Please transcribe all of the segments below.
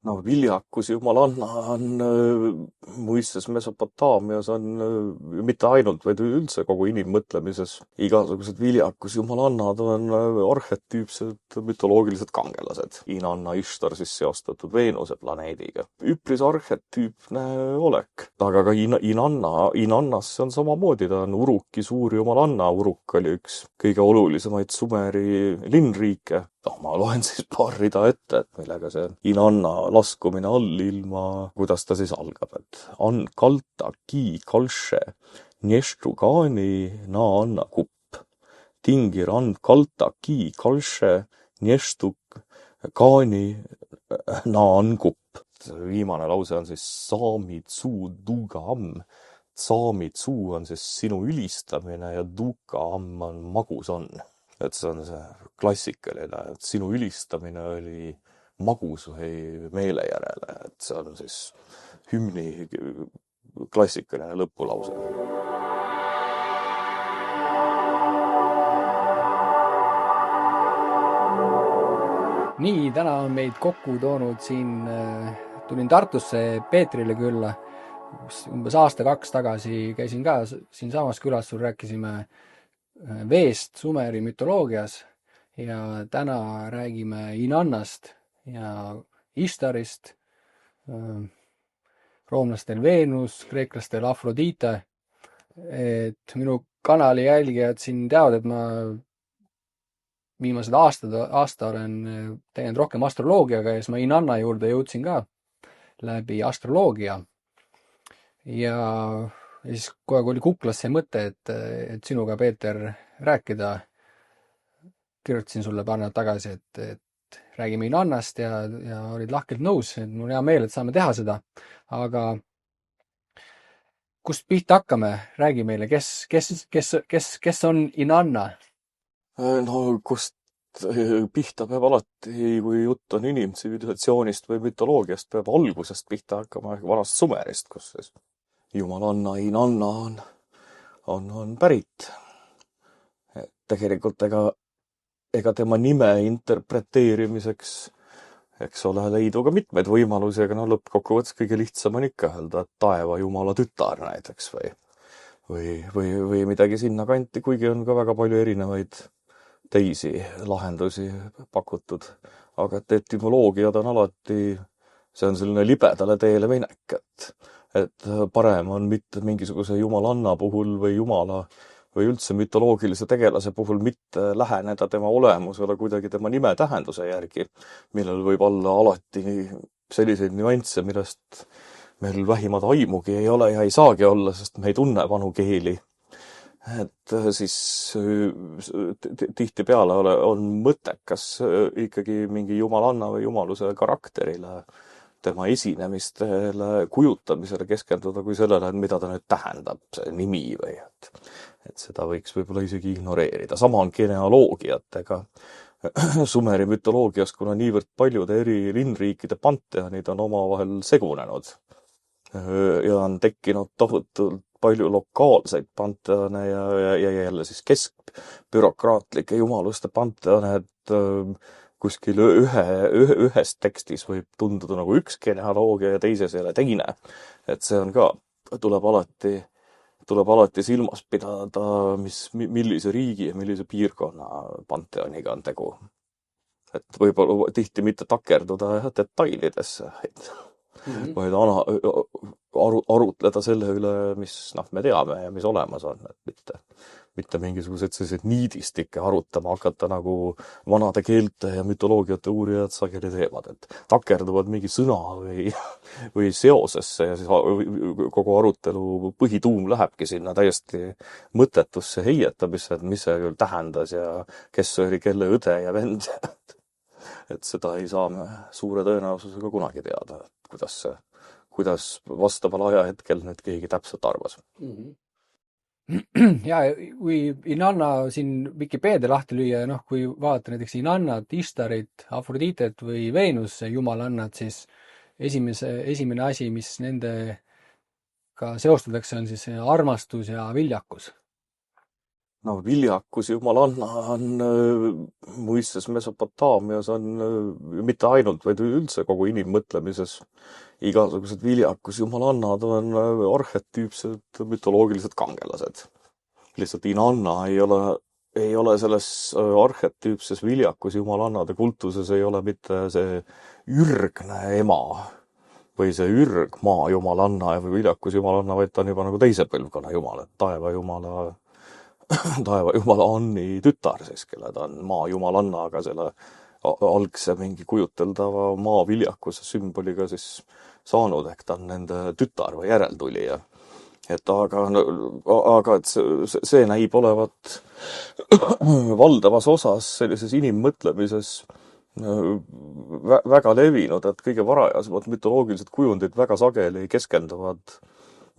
No viljakus jumalanna on muistes Mesopotaamias on mitte ainult, vaid üldse kogu inimmõtlemises. Igasugused viljakus jumalannad on arhetüüpsed mütoloogilised kangelased. Inanna Ishtar siis seostatud Veenuse planeediga. Üpris arhetüüpne olek. Aga ka Inannasse on samamoodi, ta on Uruki suur jumalanna. Uruk oli üks kõige olulisemaid Sumeri linnriike. Ma loen siis paar rida ette, et millega see Inanna laskumine allilma, kuidas ta siis algab, et an kalta ki kalše neštu kaani na anna kupp. Tingir an kalta ki kalše neštu kaani na an kupp. Viimane lause on siis saami tsu duga am. Saami tsu on siis sinu ülistamine ja duga am on magus on. Et see on see klassikaline, et sinu ülistamine oli magus või meele järele, et see on siis hümni klassikaline lõpulause. Nii, täna on meid kokku toonud siin, tulin Tartusse Peetrile külla, umbes aasta-kaks tagasi käisin ka siin samas külas, sul rääkisime veest Sumeri mütoloogias ja täna räägime Inannast ja Ishtarist, roomlastel Veenus, kreeklastel Afrodite. Et minu kanali jälgijad siin teavad, et ma viimased aasta olen teinud rohkem astroloogiaga ja siis ma Inanna juurde jõudsin ka läbi astroloogia. Ja siis kogu aeg oli kuklas see mõte, et sinuga, Peeter, rääkida. Kirjutasin sulle paar nädalat tagasi, et räägime Inannast ja olid lahkelt nõus, et mul hea meel, et saame teha seda. Aga kust pihta hakkame? Räägi meile, kes on Inanna? No kust pihta peab alati, kui jutt on inimtsivilisatsioonist või mütoloogiast, peab algusest pihta hakkama vanast Sumerist, kus siis jumalanna Inanna on pärit. Tegelikult ega tema nime interpreteerimiseks, eks ole, leidu ka mitmeid võimalusi, aga lõppkokkuvõttes kõige lihtsam on ikka öelda, et taeva jumala tütar näiteks või midagi sinna kanti, kuigi on ka väga palju erinevaid teisi lahendusi pakutud. Aga et etümoloogiad on alati, see on selline libedale teele minek, et parem on mitte mingisuguse jumalanna puhul või jumala või üldse mütoloogilise tegelase puhul mitte läheneda tema olemusele kuidagi tema nime tähenduse järgi, millel võib olla alati selliseid nüansse, millest meil vähimad aimugi ei ole ja ei saagi olla, sest me ei tunne vanu keeli. Et siis tihtipeale on mõttekas ikkagi mingi jumalanna või jumaluse karakterile, tema esinemistele, kujutamisele keskenduda kui sellele, et mida ta nüüd tähendab, see nimi või et seda võiks võib-olla isegi ignoreerida. Sama on genealoogiatega. Sumeri mütoloogias, kuna niivõrd paljude eri linnriikide panteonid on omavahel segunenud ja on tekkinud tohutult palju lokaalseid panteone ja jälle siis keskbürokraatlikke jumaluste panteone, et kuskil ühes tekstis võib tunduda nagu üks genealoogia ja teises jälle teine. Et see on ka, tuleb alati silmas pidada, millise riigi ja millise piirkonna panteoniga on tegu. Et võib-olla tihti mitte takerduda detailidesse, vaid arutleda selle üle, mis me teame ja mis olemas on. Et mitte mingisugused sellised niidistikke arutama hakata, nagu vanade keelte ja mütoloogiate uurijad sageli teevad. Et takerduvad mingi sõna või seosesse ja siis kogu arutelu põhituum lähebki sinna täiesti mõttetusse heietamisse, et mis see küll tähendas ja kes oli kelle õde ja vend. Et seda ei saa me suure tõenäosusega kunagi teada, kuidas vastaval ajahetkel nüüd keegi täpselt arvas. Ja kui Inanna siin Wikipeedia lahti lüüa, kui vaadata näiteks Inannat, Ishtarit, Afroditet või Veenuse jumalannat, siis esimene asi, mis nendega seostatakse, on siis armastus ja viljakus. no viljakus jumalanna on muistes Mesopotaamias on mitte ainult, vaid üldse kogu inimmõtlemises. Igasugused viljakus jumalannad on arhetüüpsed mütoloogilised kangelased. Lihtsalt Inanna ei ole selles arhetüüpses viljakus jumalannade kultuses ei ole mitte see ürgne ema või see ürg maa jumalanna või viljakus jumalanna, vaid ta on juba nagu teise põlvkonna jumal, et taeva jumala Anni tütar siis, kelle ta on maa jumalanna, aga selle algse mingi kujuteldava maa viljakuse sümboliga siis saanud, ehk ta on nende tütar või järeltulija. Et aga et see näib olevat valdavas osas sellises inimmõtlemises väga levinud, et kõige varajasemad mütoloogilised kujundid väga sageli keskenduvad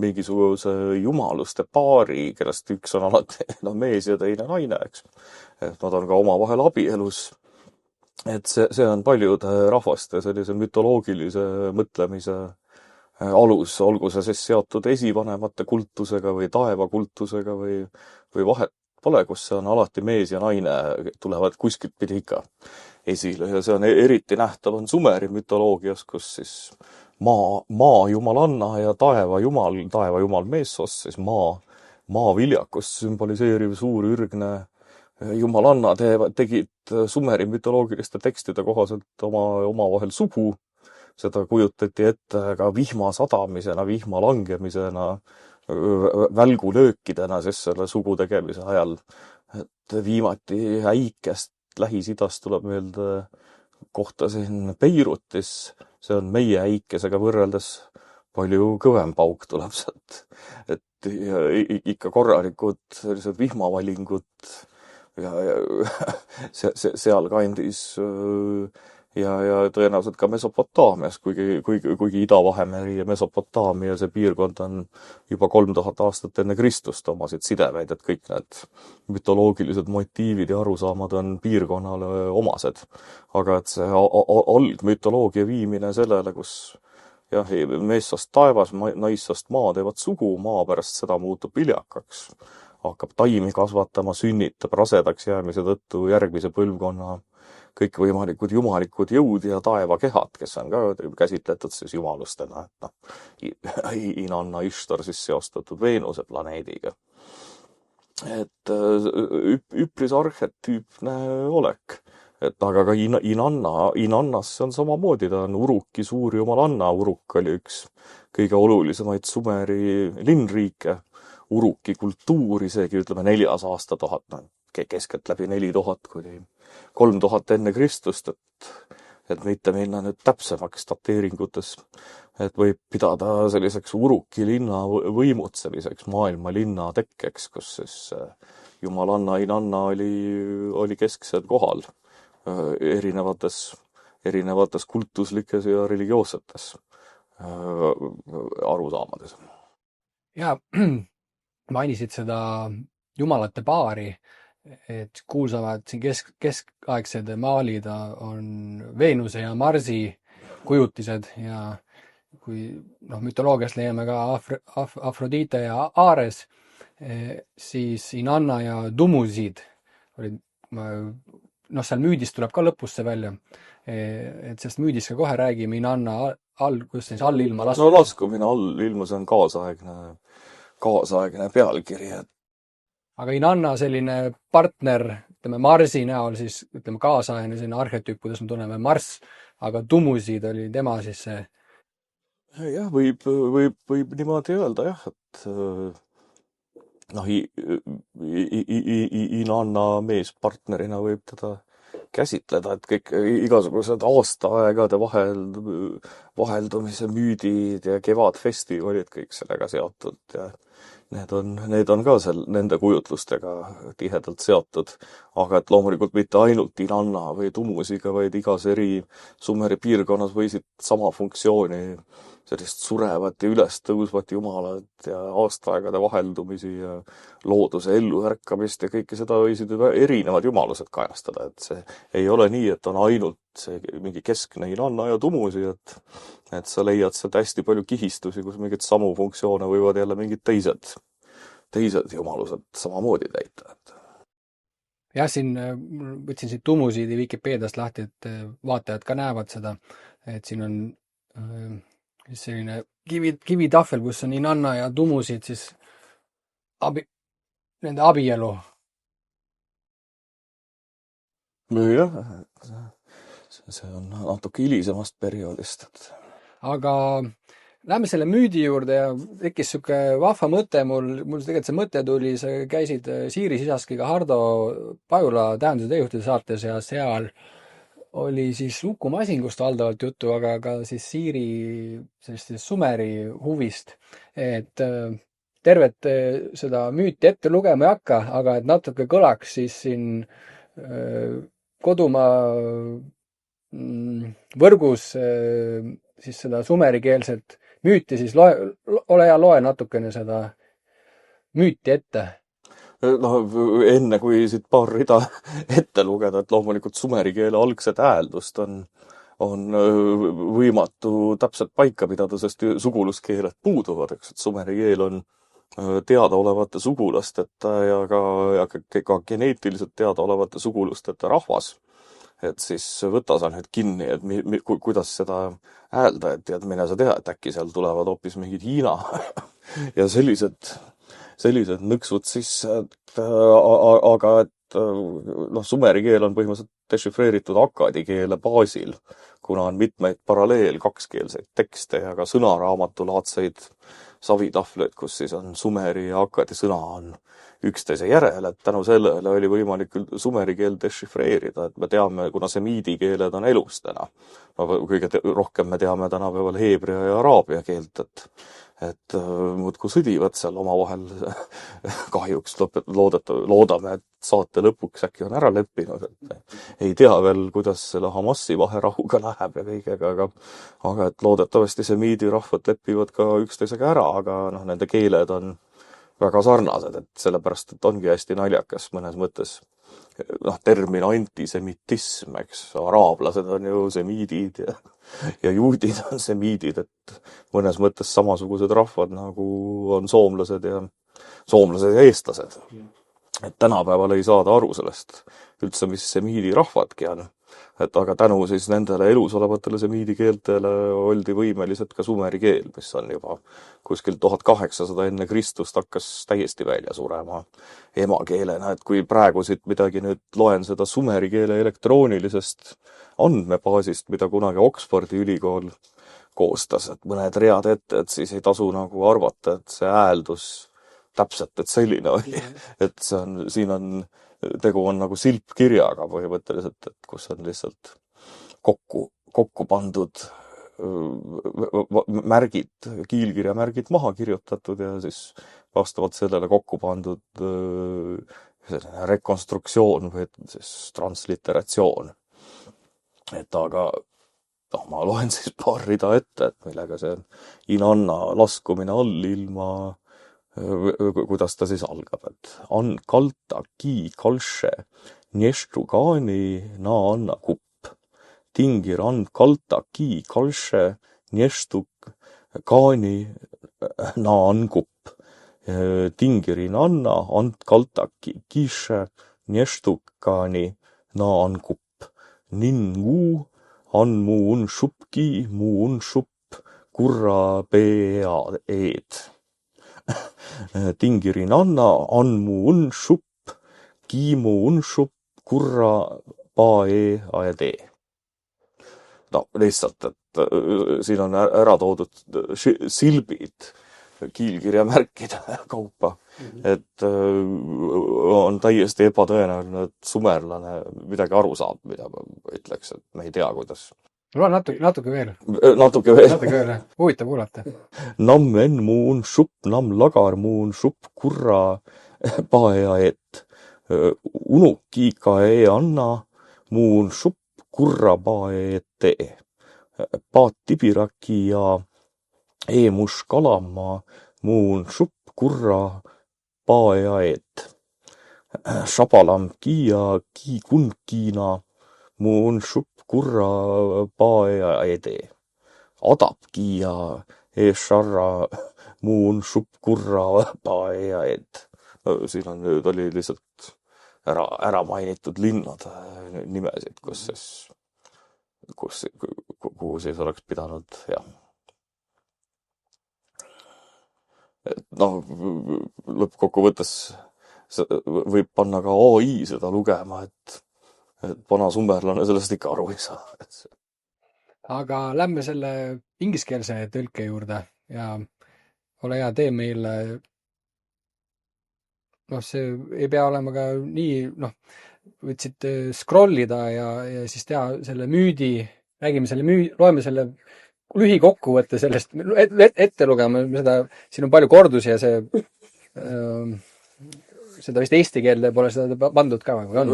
mingisuguse jumaluste paari, kellest üks on alati mees ja teine naine, eks. Et nad on ka omavahel abielus. Et see on paljude rahvaste sellise mütoloogilise mõtlemise alus, olgu see siis seotud esivanemate kultusega või taevakultusega või vahet pole, kus see on alati mees ja naine tulevad kuskilt pidi ikka esile ja see on eriti nähtav on Sumeri mütoloogias, kus siis maa jumalanna ja taeva jumal meessoost, siis maa viljakust sümboliseeriv suur ürgne jumalanna tegid Sumeri mütoloogiliste tekstide kohaselt omavahel sugu. Seda kujutati ette ka vihma sadamisena, vihma langemisena, välgulöökidena siis selle sugu tegemise ajal. Et viimati Äikest Lähis-Idast tuleb meelde kohtasin Beirutis. See on meie Äikesega võrreldes palju kõvem pauk tuleb sealt. Et ikka korralikud sellised vihmavalingud ja sealkandis ja tõenäoliselt ka Mesopotaamias, kuigi Ida-Vahemeri ja Mesopotaamia see piirkond on juba 3000 aastat enne Kristust omasid sidemeid, et kõik need mütoloogilised motiivid ja arusaamad on piirkonnale omased. Aga et see algmütoloogia viimine sellele, kus jah, meessoost taevas, naissoost maa teevad sugu, maa pärast seda muutub viljakaks, hakkab taimi kasvatama, sünnitab rasedaks jäämise tõttu järgmise põlvkonna kõikvõimalikud jumalikud jõud ja taevakehad, kes on ka käsitletud siis jumalustena, et Inanna Ishtar siis seostatud Veenuse planeediga. Et üpris arhetüüpne olek. Et aga ka Inannas on samamoodi, ta on Uruki suur jumalanna. Uruk oli üks kõige olulisemaid Sumeri linnriike. Uruki kultuur isegi, ütleme 400 aastatuhat, keskeltläbi 4000 kuni 3000 enne Kristust, et mitte minna nüüd täpsemaks dateeringutes, et võib pidada selliseks Uruki linna võimutsemiseks, maailmalinna tekkeks, kus siis jumalanna Inanna oli kesksel kohal erinevates kultuslikes ja religioossetes arusaamades. Ja mainisid seda jumalate paari, et kuulsamad siin keskaegsed maalid on Veenuse ja Marsi kujutised ja kui mütoloogiast leiame ka Afrodite ja Ares, siis Inanna ja Dumusid olid, seal müüdist tuleb ka lõpus see välja, et sellest müüdist ka kohe räägime, Inanna allilma laskumine. No laskumine allilma, see on kaasaegne pealkiri. Aga Inanna selline partner, ütleme Marsi näol siis, ütleme kaasaegne selline arhetüüp, kuidas me tunneme Marss, aga Dumusid oli tema siis see. Jah, võib niimoodi öelda jah, et Inanna meespartnerina võib teda käsitleda, et kõik igasugused aastaaegade vaheldumise müüdid ja kevadfestivalid kõik sellega seotud ja need on ka nende kujutlustega tihedalt seotud, aga et loomulikult mitte ainult Inanna või Dumusiga, vaid igas eri Sumeri piirkonnas võisid sama funktsiooni sellist surevat ja ülestõusvat jumalat ja aastaaegade vaheldumisi ja looduse elluärkamist ja kõike seda võisid erinevad jumalused kajastada, et see ei ole nii, et on ainult see mingi keskne Inanna ja Dumusi, et sa leiad sealt hästi palju kihistusi, kus mingeid samu funktsioone võivad jälle mingid teised teised jumalused samamoodi täita. jah, siin võtsin siit Tumusiidi Vikipeediast lahti, et vaatajad ka näevad seda, et siin on siis selline kivitahvel, kus on Inanna ja Tumusid siis nende abielu. Jah, see on natuke hilisemast perioodist. Aga lähme selle müüdi juurde ja tekkis sihuke vahva mõte mul tegelikult see mõte tuli, sa käisid Siiri Sisaskiga Hardo Pajula Tähenduse teejuhtide saates ja seal oli siis Uku Masingust valdavalt juttu, aga ka siis Siiri sellist Sumeri huvist, et tervet seda müüti ette lugema ei hakka, aga et natuke kõlaks siis siin kodumaa võrgus siis seda sumerikeelset müüti, siis ole hea, loe natukene seda müüti ette. Enne kui siit paar rida ette lugeda, et loomulikult sumeri keele algset hääldust on võimatu täpselt paika pidada, sest suguluskeeled puuduvad, eks, et sumeri keel on teadaolevate sugulasteta ja ka geneetiliselt teadaolevate sugulusteta rahvas. Et siis võta sa nüüd kinni, et kuidas seda hääldajat ja et mine sa tea, et äkki seal tulevad hoopis mingid Hiina ja sellised nõksud sisse, aga sumeri keel on põhimõtteliselt dešifreeritud akkadi keele baasil, kuna on mitmeid paralleel kakskeelseid tekste ja ka sõnaraamatulaadseid savitahvleid, kus siis on sumeri ja akkadi sõna on üksteise järel, et tänu sellele oli võimalik sumeri keel dešifreerida, et me teame, kuna semiidi keeled on elus täna. Kõige rohkem me teame tänapäeval heebrea ja araabia keelt, et muudkui sõdivad seal omavahel kahjuks loodame, et saate lõpuks äkki on ära leppinud, et ei tea veel, kuidas selle Hamasi vaherahuga läheb ja kõigega, aga et loodetavasti semiidi rahvad lepivad ka üksteisega ära, aga nende keeled on väga sarnased, et sellepärast, et ongi hästi naljakas mõnes mõttes termin antisemitism, eks, araablased on ju semiidid ja juudid on semiidid, et mõnes mõttes samasugused rahvad nagu on soomlased ja eestlased. Et tänapäeval ei saada aru sellest üldse, mis semiidi rahvadki on. Et aga tänu siis nendele elus olevatele semiidi keeltele oldi võimelised ka sumeri keel, mis on juba kuskil 1800 enne Kristust hakkas täiesti välja surema emakeelena. Et kui praegu siit midagi nüüd loen seda sumeri keele elektroonilisest andmebaasist, mida kunagi Oxfordi ülikool koostas, et mõned read ette, et siis ei tasu nagu arvata, et see hääldus täpselt, et selline oli. Et tegu on nagu silpkirjaga põhimõtteliselt, et kus on lihtsalt kokku pandud märgid, kiilkirjamärgid maha kirjutatud ja siis vastavalt sellele kokku pandud rekonstruktsioon või siis transliteratsioon. Et aga ma loen siis paar rida ette, et millega see Inanna laskumine allilma kuidas ta siis algab, et an kalta ki kalše neštu kaani na anna kupp. Tingir an kalta ki kalše neštu kaani na an kupp. Tingirin anna an kalta kiše neštu kaani na an kupp. Ningu an muun šupki muun šupp kurra pea eed. Tingirin anna, an mu unshupp, kiimu unshupp, kurra pae aedee. Lihtsalt, et siin on ära toodud silbid kiilkirjamärkide kaupa, et on täiesti ebatõenäoline, et sumerlane midagi aru saab, mida ma ütleks, et me ei tea, kuidas. Loe natuke veel. Natuke veel. Huvitav kuulata. Nam en muun šupp, nam lagar muun šupp, kurra paea et. Unuki ka ei anna muun šupp, kurra pae ette. Paat tibiraki ja mus kalama muun šupp, kurra paea et. Šabalam ja ki kunkina muun šupp, kurra pae edee. Adapki ja Esharra muun Shupkurra Paeaed. Siin on nüüd oli lihtsalt ära mainitud linnade nimesid, kuhu siis oleks pidanud, jah. Et noh, lõppkokkuvõttes võib panna ka AI seda lugema, et vana summerlane sellest ikka aru ei saa. Aga lähme selle ingliskeelse tõlke juurde ja ole hea, tee meile, see ei pea olema ka nii, võtsid scrollida ja siis teha selle müüdi, loeme selle lühikokkuvõtte sellest, ette lugema seda, siin on palju kordusi ja seda vist eesti keelde pole seda pandud ka või on?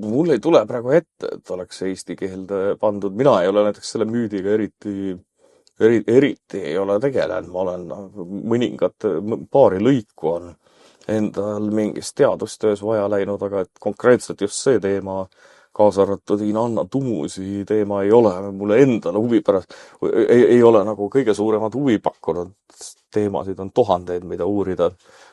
Mul ei tule praegu ette, et oleks eesti keelde pandud. Mina ei ole näiteks selle müüdiga eriti ei ole tegelenud. Ma olen paari lõiku on endal mingis teadustöös vaja läinud, aga et konkreetselt just see teema, kaasa arvatud Inanna Tumusi teema ei ole mulle endale huvi pärast, ei ole nagu kõige suuremad huvi pakkunud. Teemasid on tuhandeid, mida uurida.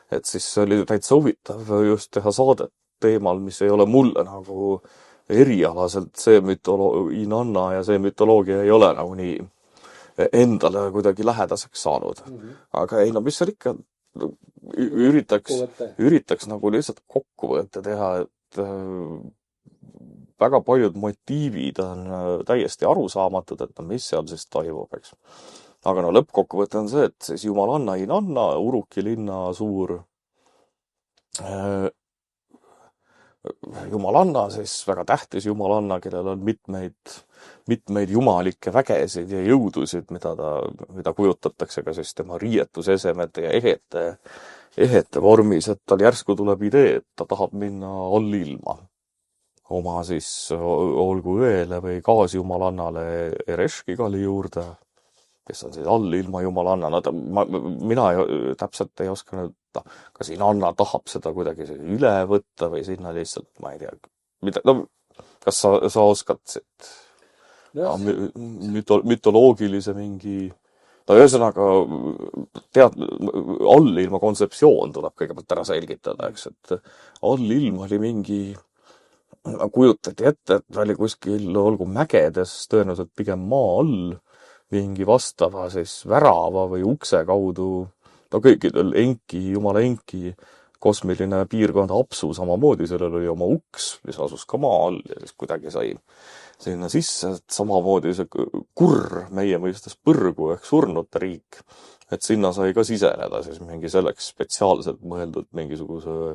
Et siis oli täitsa huvitav just teha saadet teemal, mis ei ole mulle nagu erialaselt see Inanna ja see mütoloogia ei ole nagu nii endale kuidagi lähedaseks saanud. Aga ei, mis seal ikka üritaks nagu lihtsalt kokkuvõtte teha, et väga paljud motiivid on täiesti arusaamatud, et mis seal siis toimub, eks. Aga lõppkokkuvõte on see, et siis jumalanna Inanna, Uruki linna suur jumalanna, siis väga tähtis jumalanna, kellel on mitmeid jumalikke vägesid ja jõudusid, mida kujutatakse ka siis tema riietusesemete ja ehete vormis, et tal järsku tuleb idee, et ta tahab minna allilma oma siis olgu õele või kaasjumalannale Ereshkigali juurde, kes on siis allilma jumalanna. Mina täpselt ei oska nüüd, kas Inanna tahab seda kuidagi üle võtta või sinna lihtsalt, ma ei tea, kas sa oskad siit mütoloogilise mingi, ühesõnaga allilma kontseptsioon tuleb kõigepealt ära selgitada, eks, et allilm oli mingi, kujutati ette, et ta oli kuskil, olgu mägedes, tõenäoliselt pigem maa all, mingi vastava siis värava või ukse kaudu, kõikidel jumala enki kosmiline piirkond Apsu samamoodi, sellel oli oma uks, mis asus ka maa all ja siis kuidagi sai sinna sisse, et samamoodi see kurr, meie mõistes põrgu ehk surnute riik, et sinna sai ka siseneda siis mingi selleks spetsiaalselt mõeldud mingisuguse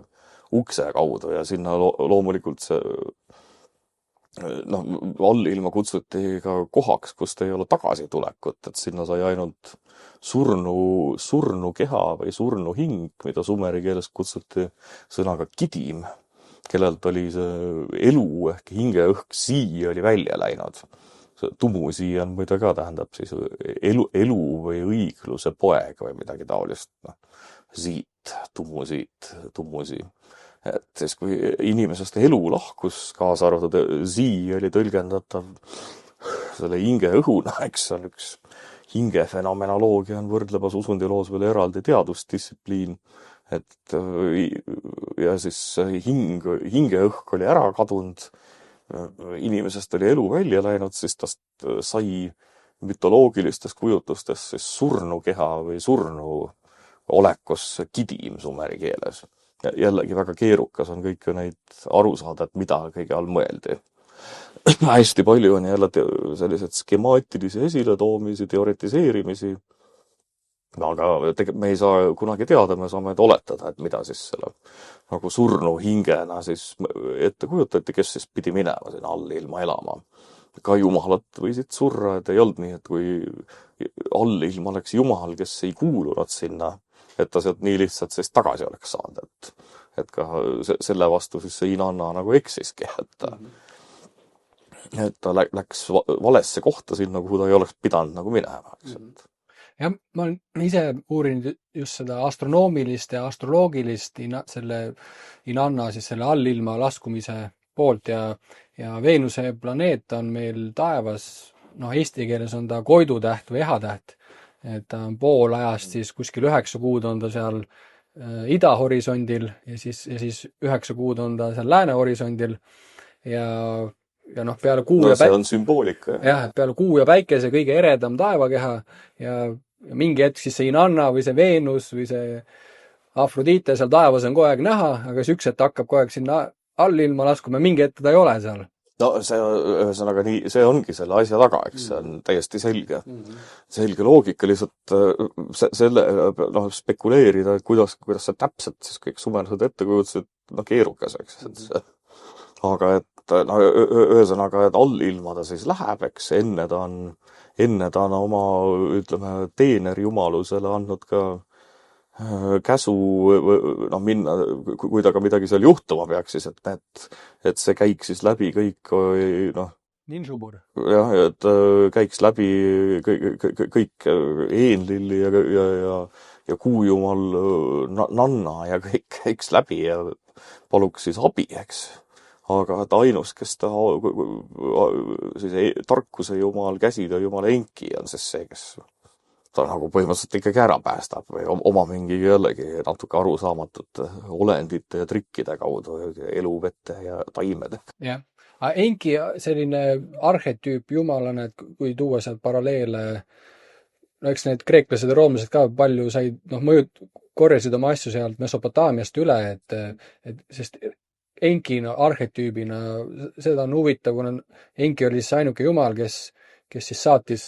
ukse kaudu ja sinna loomulikult see allilma kutsuti ka kohaks, kust ei ole tagasitulekut, et sinna sai ainult surnu keha või surnu hing, mida sumeri keeles kutsuti sõnaga kidim, kellelt oli see elu ehk hingeõhk sii oli välja läinud. Tumusi on muide ka tähendab siis elu või õigluse poeg või midagi taolist. Siit, tumusi. Et siis, kui inimesest elu lahkus, kaasa arvatud zii oli tõlgendatav selle hingeõhuna, eks on üks hingefenomenoloogia on võrdlebas usundiloos veel eraldi teadusdistsipliin, et ja siis hingeõhk oli ära kadunud, inimesest oli elu välja läinud, siis tast sai mütoloogilistest kujutustest siis surnukeha või surnu olekus kidim sumeri keeles. Jällegi väga keerukas on kõiki neid aru saada, et mida kõige all mõeldi. Hästi palju on jälle sellised skemaatilisi esiletoomisi, teoretiseerimisi, aga me ei saa kunagi teada, me saame oletada, et mida siis selle nagu surnu hingena siis ette kujutati, kes siis pidi minema sinna allilma elama. Ka jumalad võisid surra, et ei olnud nii, et kui allilma oleks jumal, kes ei kuulunud sinna, et ta sealt nii lihtsalt siis tagasi oleks saanud, et ka selle vastu siis see Inanna nagu eksiski, et ta läks valesse kohta sinna, kuhu ta ei oleks pidanud nagu minema, eks. Jah, ma olen ise uurinud just seda astronoomilist ja astroloogilist selle Inanna siis selle allilma laskumise poolt ja Veenuse planeet on meil taevas noh, eesti keeles on ta koidutäht või ehatäht, et ta on pool ajast siis kuskil 9 kuud on ta seal idahorisondil ja siis 9 kuud on ta seal läänehorisondil ja, ja noh, peale kuu No ja see on sümboolika, jah. jah, et peale kuu ja päikese kõige eredam taevakeha ja mingi hetk siis see Inanna või see Veenus või see Afrodite seal taevas on kogu aeg näha, aga siis üks hetk hakkab kogu aeg sinna allilma laskuma ja mingi hetk teda ei ole seal. No see, ühesõnaga nii, see ongi selle asja taga, eks see on täiesti selge. Selge loogika, lihtsalt selle, noh, spekuleerida, kuidas see täpselt siis kõik sumelased ette kujutused, noh, keerukas, eks. Aga et, noh, ühesõnaga, et allilma ta siis läheb, eks, enne ta on oma, ütleme, teenerjumalusele andnud ka käsu, noh, minna, kui taga midagi seal juhtuma peaks, siis et see käiks siis läbi kõik, noh, Ninšubur. jah, et käiks läbi kõik Eenlilli ja kuujumal Nanna ja kõik käiks läbi ja paluks siis abi, eks. Aga et ainus, kes ta siis tarkuse jumal, käsitöö jumal Enki on siis see, kes ta nagu põhimõtteliselt ikkagi ära päästab või oma mingi jällegi natuke arusaamatute olendite ja trikkide kaudu elu, vette ja taimede. jah, aga Enki selline arhetüüp jumalane, et kui tuua sealt paralleele, no eks need kreeklased ja roomlased ka palju said, noh, korjasid oma asju sealt Mesopotaamiast üle, et sest Enkina arhetüübina, seda on huvitav, kuna Enki oli siis ainuke jumal, kes siis saatis,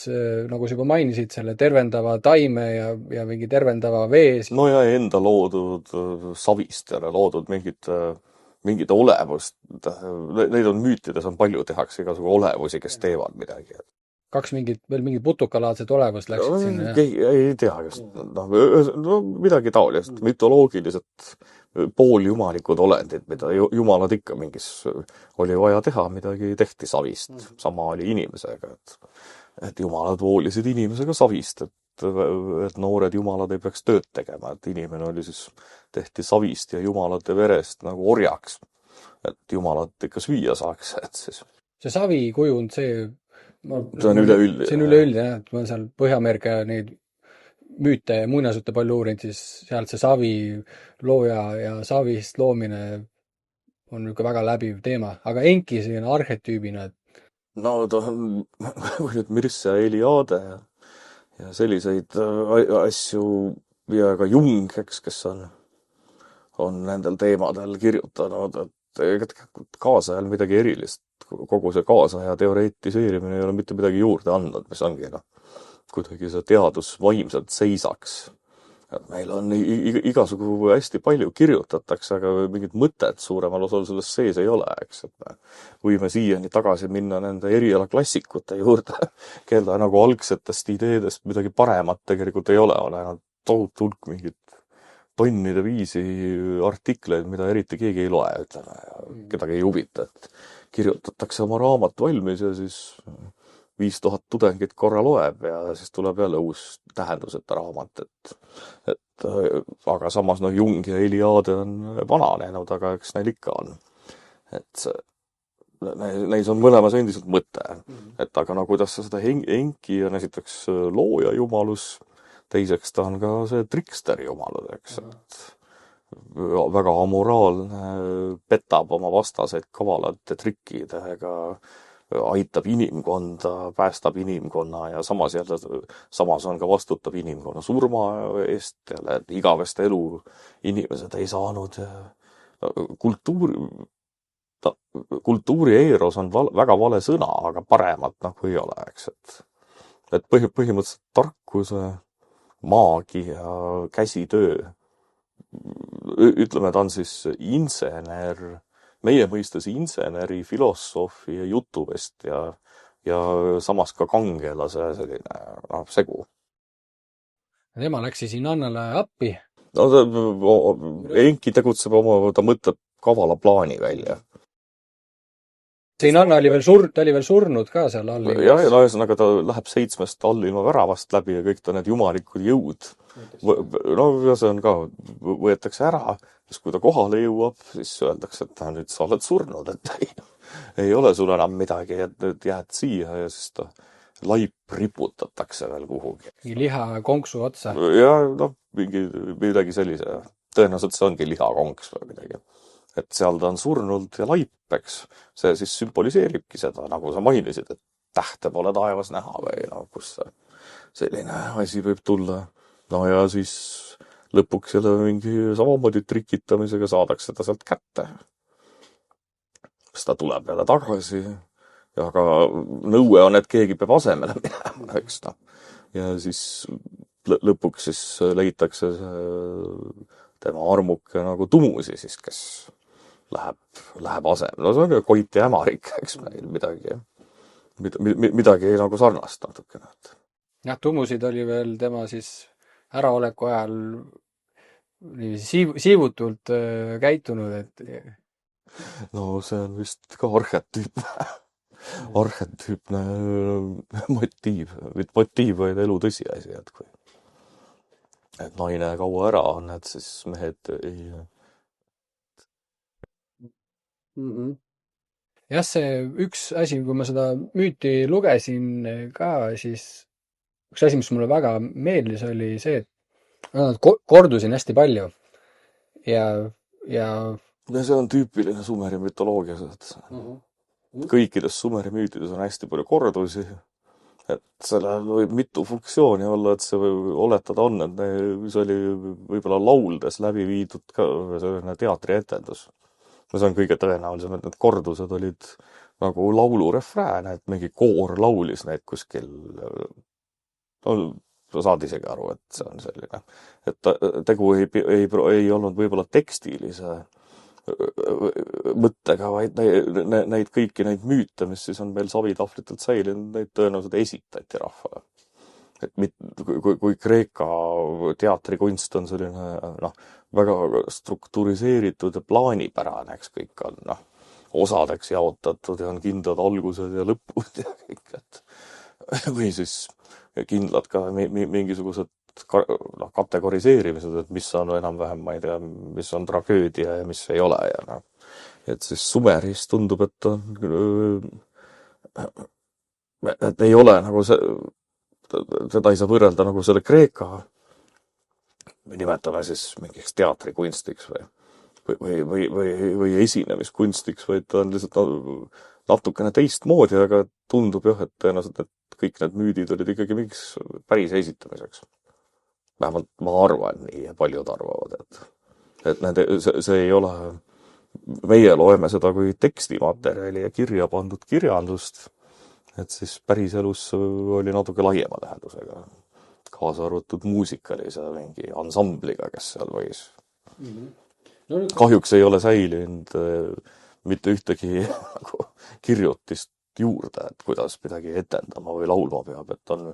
nagu sa juba mainisid, selle tervendava taime ja mingi tervendava vee. No ja enda loodud savist ja loodud mingit olevust. Neid on müütides on palju, tehakse igasugu olevusi, kes teevad midagi. Veel mingid putukalaadsed olevust läksid sinna. Ei tea just. No, midagi taolist. Mütoloogilised pooljumalikud olendid, mida jumalad ikka mingis oli vaja teha, midagi tehti savist. Sama oli inimesega, et jumalad hoolisid inimesega savist, et noored jumalad ei peaks tööd tegema, et inimene oli siis, tehti savist ja jumalate verest nagu orjaks, et jumalad ikka süüa saaks, et siis. See savi kujund, see on üleüldine. See on üleüldine, jah, et ma olen seal Põhja-Ameerika neid müüte ja muinasjutte palju uurinud, siis sealt see savi looja ja savist loomine on niisugune väga läbiv teema, aga Enki selline arhetüübina, et no ta on Mircea Eliade ja selliseid asju ja ka Jung, eks, kes on nendel teemadel kirjutanud, et kaasajal midagi erilist. Kogu see kaasaja teoreetiseerimine ei ole mitte midagi juurde andnud, mis ongi, noh, kuidagi see teadus vaimselt seisaks. Et meil on igasugu hästi palju kirjutatakse, aga mingit mõtet suuremal osal sellest sees ei ole, eks. Et me võime siiani tagasi minna nende erialaklassikute juurde, kelle nagu algsetest ideedest midagi paremat tegelikult ei ole. On ainult tohutu hulk mingit tonnide viisi artikleid, mida eriti keegi ei loe, ütleme, ja kedagi ei huvita, et kirjutatakse oma raamat valmis ja siis 5000 tudengit korra loeb ja siis tuleb jälle uus tähenduseta raamat, et aga samas no Jung ja Eliade on vananenud, aga eks neil ikka on. Et neis on mõlemas endiselt mõte. Et aga no kuidas seda Enki on esiteks looja jumalus, teiseks ta on ka see triksteri jumalus, eks, et väga amoraalne, petab oma vastaseid kavalate trikkidega, aitab inimkonda, päästab inimkonna ja samas on ka vastutav inimkonna surma eest, et igavest elu inimesed ei saanud. Kultuuri eeros on väga vale sõna, aga paremat nagu ei ole, eks, et põhimõtteliselt tarkuse, maagia, käsitöö, ütleme, ta on siis insener, meie mõistes inseneri, filosoofi ja jutuvest ja samas ka kangelase selline segu. Tema läks siis Inannale appi. No Enki tegutseb ta mõtleb kavala plaani välja. See Inanna oli veel surnud ka seal allilmas. Ja ühesõnaga ta läheb 7 allilma väravast läbi ja kõik ta need jumalikud jõud. No ja see on ka, võetakse ära, siis kui ta kohale jõuab, siis öeldakse, et nüüd sa oled surnud, et ei ole sul enam midagi, et nüüd jääd siia ja siis ta laip riputatakse veel kuhugi. mingi lihakonksu otsa. Ja noh, midagi sellise. Tõenäoliselt see ongi lihakonks või midagi. Et seal ta on surnud ja laip, eks. See siis sümboliseeribki seda, nagu sa mainisid, et tähte pole taevas näha või no, kus selline asi võib tulla. No ja siis lõpuks jälle mingi samamoodi trikitamisega saadakse ta sealt kätte. Siis ta tuleb jälle tagasi. Ja aga nõue on, et keegi peab asemele minema, eks noh. Ja siis lõpuks siis leitakse tema armuke nagu Tumusi siis, kes läheb asemele. No see on ju Koit ja Ämarik, eks meil midagi nagu sarnast natukene. Jah, Tumusid oli veel tema siis äraoleku ajal siivutult käitunud, et no see on vist ka arhetüüpne motiiv, mitte motiiv, vaid elu tõsiasi, et kui naine kaua ära on, et siis mehed ei... Jah, see üks asi, kui ma seda müüti lugesin ka, siis üks asi, mis mulle väga meeldis, oli see, et nad kordusin hästi palju. Ja see on tüüpiline Sumeri mütoloogias, et kõikides Sumeri müütides on hästi palju kordusi, et sellel võib mitu funktsiooni olla, et see võib oletada on, et see oli võib-olla lauldes läbi viidud ka selline teatrietendus. See on kõige tõenäolisem, et need kordused olid nagu laulurefrään, et mingi koor laulis neid kuskil. No, sa saad isegi aru, et see on selline. Et tegu ei olnud võib-olla tekstilise mõttega, vaid neid kõiki neid müüte, mis siis on meil savitahvlitelt säilinud, neid tõenäoliselt esitati rahvale. Et kui Kreeka teatrikunst on selline väga strukturiseeritud ja plaanipärane, eks kõik on osadeks jaotatud ja on kindlad algused ja lõpud ja kõik, et või siis kindlad ka mingisugused kategoriseerimised, et mis on enam-vähem, ma ei tea, mis on tragöödia ja mis ei ole ja et siis Sumeris tundub, et ei ole nagu seda ei saa võrrelda nagu selle Kreeka, me nimetame siis mingiks teatrikunstiks või esinemiskunstiks, vaid ta on lihtsalt natukene teistmoodi, aga tundub jah, et tõenäoliselt, et kõik need müüdid olid ikkagi mingiks päris esitamiseks. Vähemalt ma arvan nii ja paljud arvavad, et see ei ole, meie loeme seda kui tekstimaterjali ja kirja pandud kirjandust, et siis päris elus oli natuke laiema tähendusega, kaasa arvatud muusikalise mingi ansambliga, kes seal võis. Kahjuks ei ole säilinud mitte ühtegi nagu kirjutist juurde, et kuidas midagi etendama või laulma peab, et on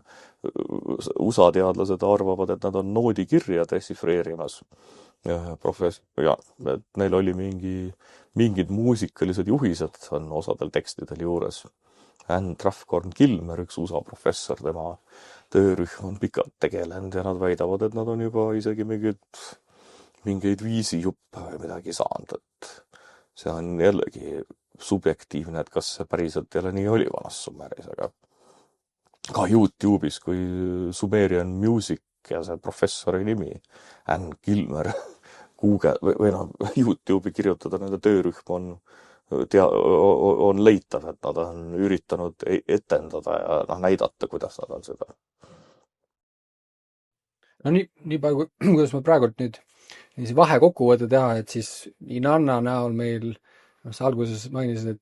USA teadlased arvavad, et nad on noodikirja dešifreerimas. Et neil oli mingid muusikalised juhised on osadel tekstidel juures. Anne Trafkorn-Kilmer, üks USA professor, tema töörühm on pikalt tegelenud ja nad väidavad, et nad on juba isegi mingeid viisijuppe või midagi saanud, et see on jällegi subjektiivne, et kas see päriselt jälle nii oli vanas Sumeris, aga ka YouTube'is, kui Sumerian Music ja see professori nimi, Anne Kilmer, Google või YouTube'i kirjutada, nende töörühm on leitav, et nad on üritanud etendada ja näidata, kuidas nad on seda. No nii palju, kuidas ma praegult nüüd vahe kokkuvõtte teha, et siis Inanna näol meil, sa alguses mainisid,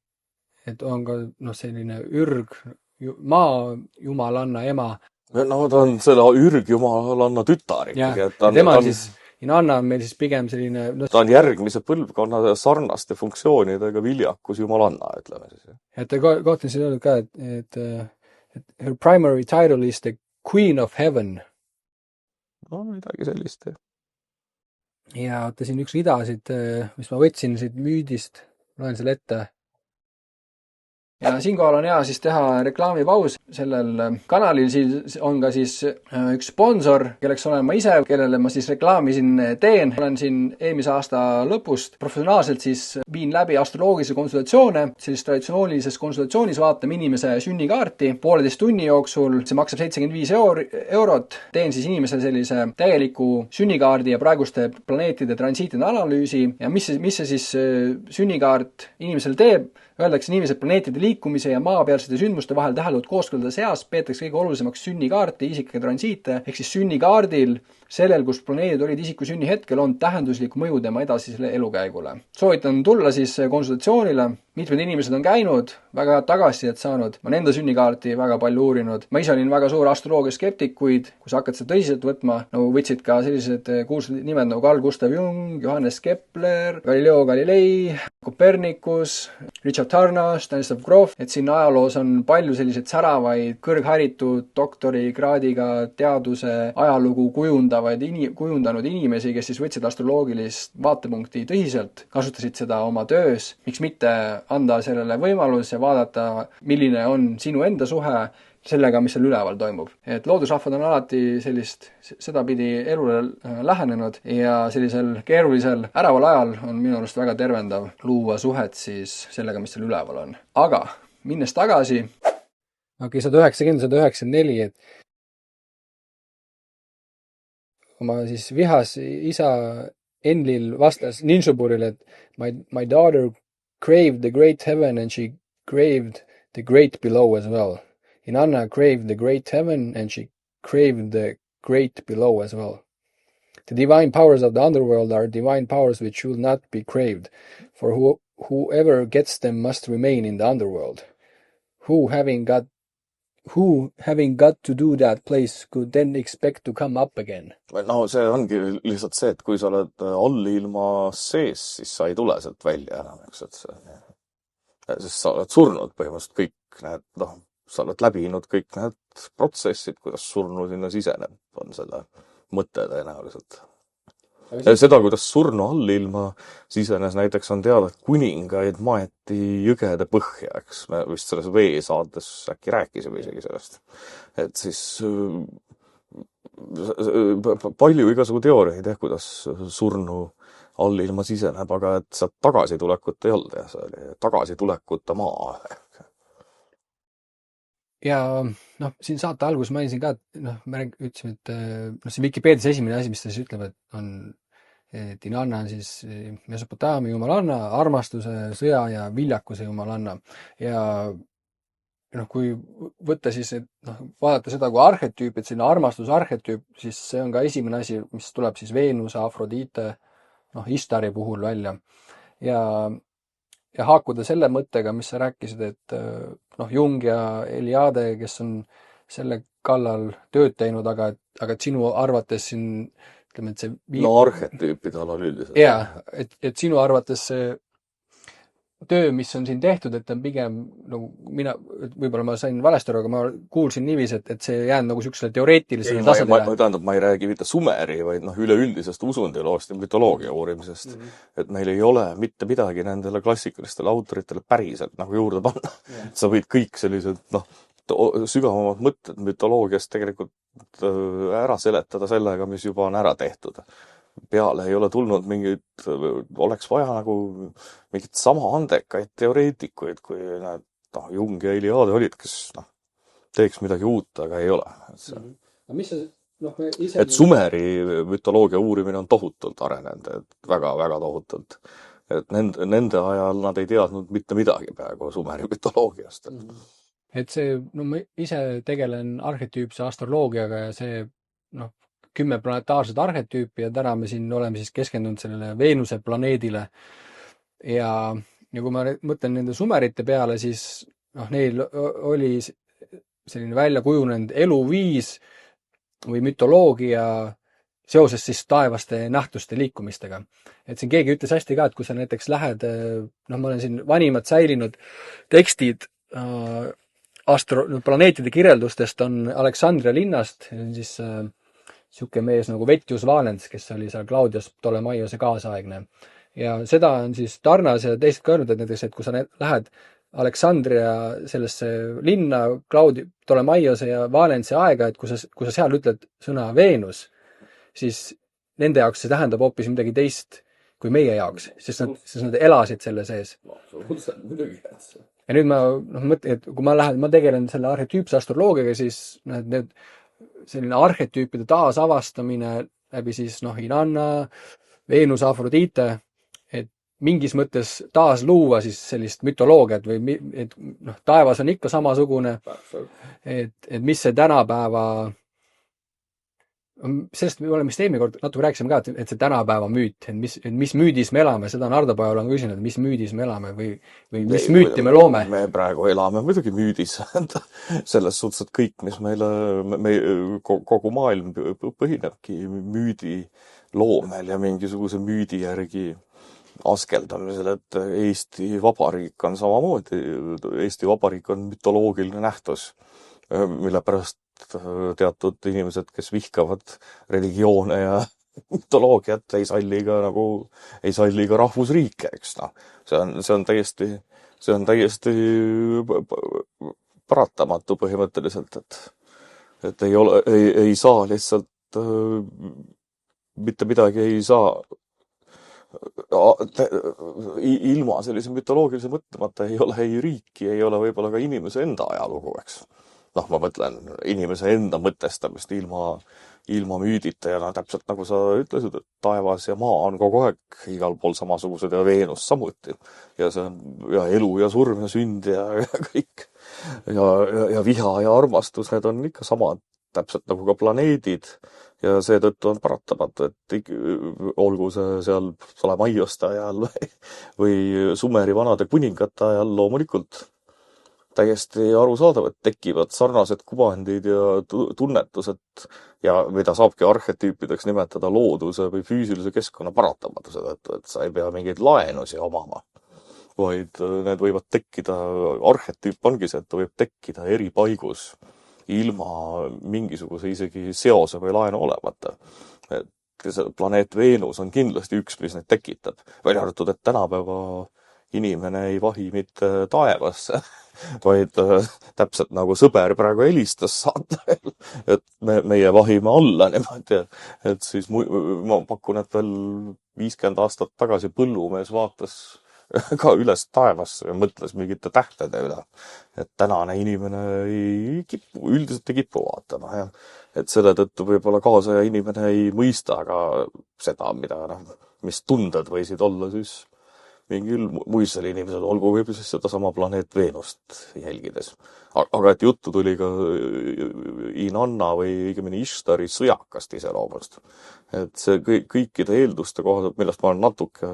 et on ka selline ürg, maa jumalanna ema. No ta on selle ürgjumalanna tütar ikkagi. Tema siis Inanna on meil siis pigem selline... Ta on järgmise põlvkonna sarnaste funktsioonidega viljakus jumalanna, ütleme siis. Et ta kohta siin öelnud ka, et her primary title is the Queen of Heaven. No midagi sellist. Ja oota siin üks ridasid, mis ma võtsin siit müüdist, loen selle ette. ja siinkohal on hea siis teha reklaamipaus. Sellel kanalil siis on ka siis üks sponsor, kelleks olen ma ise, kellele ma siis reklaami siin teen. Olen siin eelmise aasta lõpust professionaalselt siis viin läbi astroloogilisi konsultatsioone. Sellises traditsioonilises konsultatsioonis vaatame inimese sünnikaarti 1,5 tunni jooksul. See maksab 75 eurot. Teen siis inimesele sellise täieliku sünnikaardi ja praeguste planeetide transiitide analüüsi. Ja mis see siis sünnikaart inimesele teeb? Öeldakse, inimesed planeetide liikumise ja maapealsete sündmuste vahel täheldatud kooskõlade seas peetakse kõige olulisemaks sünnikaarti, isiklikke transiite, ehk siis sünnikaardil sellel, kus planeedid olid isiku sünnihetkel, on tähenduslik mõju tema edasisele elukäigule. Soovitan tulla siis konsultatsioonile. Mitmed inimesed on käinud, väga head tagasisidet saanud. Ma olen enda sünnikaarti väga palju uurinud. Ma ise olin väga suur astroloogia skeptik, kuid kui sa hakkad seda tõsiselt võtma, nagu võtsid ka sellised kuulsad nimed nagu Carl Gustav Jung, Johannes Kepler, Galileo Galilei, Copernicus, Richard Tarnas, Stanislav Grof, et siin ajaloos on palju selliseid säravaid, kõrgharitud doktorikraadiga teaduse ajalugu kujundanud inimesi, kes siis võtsid astroloogilist vaatepunkti tõsiselt, kasutasid seda oma töös. Miks mitte anda sellele võimalus ja vaadata, milline on sinu enda suhe sellega, mis seal üleval toimub. Et loodusrahvad on alati sedapidi elule lähenenud ja sellisel keerulisel äraval ajal on minu arust väga tervendav luua suhet siis sellega, mis seal üleval on. Aga minnes tagasi 194, et oma siis vihas isa Enlil vastas Ninsuburile, et my daughter craved the great heaven and she craved the great below as well. Inanna craved the great heaven and she craved the great below as well. The divine powers of the underworld are divine powers which should not be craved, for whoever gets them must remain in the underworld. Who having got to do that place could then expect to come up again. No see ongi lihtsalt see, et kui sa oled allilma sees, siis sa ei tule sealt välja enam, eks, sest sa oled surnud põhimõtteliselt kõik need, sa oled läbinud kõik need protsessid, kuidas surnu sinna siseneb, on selle mõte tõenäoliselt. Seda, kuidas surnu allilma sisenes, näiteks on teada, et kuningaid maeti jõgede põhja, eks me vist selles veesaates äkki rääkisime isegi sellest. Et siis palju igasugu teooriaid, kuidas surnu allilma siseneb, aga et sealt tagasitulekut ei olnud ja see oli tagasitulekuta maa. Ja siin saate alguses mainisin ka, et me ütlesime, et see Vikipeedias esimene asi, mis ta siis ütleb, et Inanna on siis Mesopotaamia jumalanna, armastuse, sõja ja viljakuse jumalanna. Ja kui võtta siis, vaadata seda kui arhetüüp, et selline armastus arhetüüp, siis see on ka esimene asi, mis tuleb siis Veenuse, Afrodite, Istari puhul välja. Ja haakuda selle mõttega, mis sa rääkisid, et Jung ja Eliade, kes on selle kallal tööd teinud, aga et sinu arvates siin, ütleme, et see arhetüüpide alal üldiselt. Jaa, et sinu arvates see töö, mis on siin tehtud, et on pigem, võib-olla ma sain valesti aru, aga ma kuulsin niiviisi, et see jäänud nagu sellisele teoreetilisele tasandile. Ma ei räägi mitte Sumeri, vaid üleüldisest usundioloogiast ja mütoloogia uurimisest. Et meil ei ole mitte midagi nendele klassikalistele autoritele päriselt juurde panna. Sa võid kõik sellised sügavamad mõtted mütoloogiast tegelikult ära seletada sellega, mis juba on ära tehtud. Peale ei ole tulnud oleks vaja mingit sama andekaid teoreetikuid, kui need Jung ja Eliade olid, kes teeks midagi uut, aga ei ole. Et Sumeri mütoloogia uurimine on tohutult arenenud, et väga-väga tohutult. Et nende ajal nad ei teadnud mitte midagi peaaegu Sumeri mütoloogiast. Et see, ma ise tegelen arhetüüpse astroloogiaga ja see 10 planetaarset arhetüüpi ja täna me siin oleme siis keskendunud sellele Veenuse planeedile. Ja kui ma mõtlen nende sumerite peale, siis neil oli selline välja kujunenud eluviis või mütoloogia seoses siis taevaste nähtuste liikumistega. Et siin keegi ütles hästi ka, et kui sa näiteks lähed, ma olen siin vanimad säilinud tekstid planeetide kirjeldustest on Aleksandria linnast, siis siuke mees nagu Vettius Valens, kes oli seal Claudius Ptolemaiose kaasaegne. Ja seda on siis Tarnas ja teised ka öelnud, et näiteks, et kui sa lähed Aleksandria sellesse linna, Ptolemaiose ja Valensi aega, et kui sa seal ütled sõna Veenus, siis nende jaoks see tähendab hoopis midagi teist kui meie jaoks, sest nad elasid selle sees. absoluutselt muidugi, ja nüüd ma mõtlen, et kui ma tegelen selle arhetüüpse astroloogiaga, siis selline arhetüüpide taasavastamine läbi siis Inanna, Veenuse, Afrodite, et mingis mõttes taas luua siis sellist mütoloogiat või et taevas on ikka samasugune, et mis see tänapäeva, sellest me oleme vist eelmine kord natuke rääkisime ka, et see tänapäeva müüt, et mis müüdis me elame, seda on Hardo Pajala küsinud, mis müüdis me elame või mis müüti me loome. Me praegu elame muidugi müüdis. Selles suhtes, et kõik, mis kogu maailm põhinebki müüdi loomel ja mingisuguse müüdi järgi askeldamisel, et Eesti Vabariik on samamoodi. Eesti Vabariik on mütoloogiline nähtus, mille pärast teatud inimesed, kes vihkavad religioone ja mütoloogiat, ei salli ka rahvusriike, eks see on täiesti paratamatu põhimõtteliselt, et ei saa lihtsalt mitte midagi ei saa ilma sellise mütoloogilise mõtlemata ei ole ei riiki, ei ole võib-olla ka inimese enda ajalugu, eks. Ma mõtlen inimese enda mõtestamist ilma müüdita ja täpselt nagu sa ütlesid, et taevas ja maa on kogu aeg igal pool samasugused ja Veenus samuti. Ja see on ja elu ja surm ja sünd ja kõik. Ja viha ja armastus, need on ikka samad, täpselt nagu ka planeedid. Ja seetõttu on paratamatu, et olgu see seal Ptolemaiuste ajal või Sumeri vanade kuningate ajal loomulikult täiesti arusaadav, et tekivad sarnased kuvandid ja tunnetused ja mida saabki arhetüüpideks nimetada looduse või füüsilise keskkonna paratamatuse tõttu, et sa ei pea mingeid laenusi omama, vaid need võivad tekkida, arhetüüp ongi see, et ta võib tekkida eri paigus ilma mingisuguse isegi seose või laenu olemata. Et see planeet Veenus on kindlasti üks, mis neid tekitab. Välja arvatud, et tänapäeva inimene ei vahi mitte taevasse, vaid täpselt nagu sõber praegu helistas saatele, et meie vahime alla niimoodi, et siis ma pakun, et veel 50 aastat tagasi põllumees vaatas ka üles taevasse ja mõtles mingite tähtede üle. Et tänane inimene üldiselt ei kipu vaatama. Ja. Et selle tõttu võib-olla kaasaja inimene ei mõista ka seda, mis tunded võisid olla siis mingil muisel inimesel, olgu võib siis seda sama planeet Veenust jälgides. Aga et juttu tuli ka Inanna või õigemini Ishtari sõjakast iseloomust. Et see kõikide eelduste kohaselt, millest ma olen natuke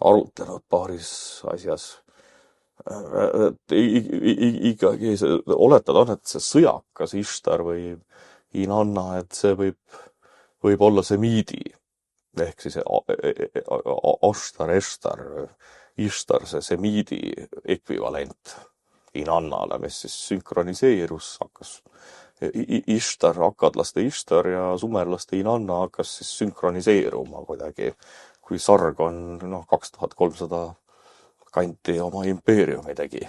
arutlenud paaris asjas. Et ikkagi oletada on, et see sõjakas Ishtar või Inanna, et see võib olla see miidi. Ehk siis Ashtar, Ishtar, see semiidi ekvivalent Inannale, mis siis sünkroniseerus, hakkas Ishtar, akkadlaste Ishtar ja sumerlaste Inanna hakkas siis sünkroniseeruma kuidagi, kui sarg on 2300 kanti oma impeeriumi tegi.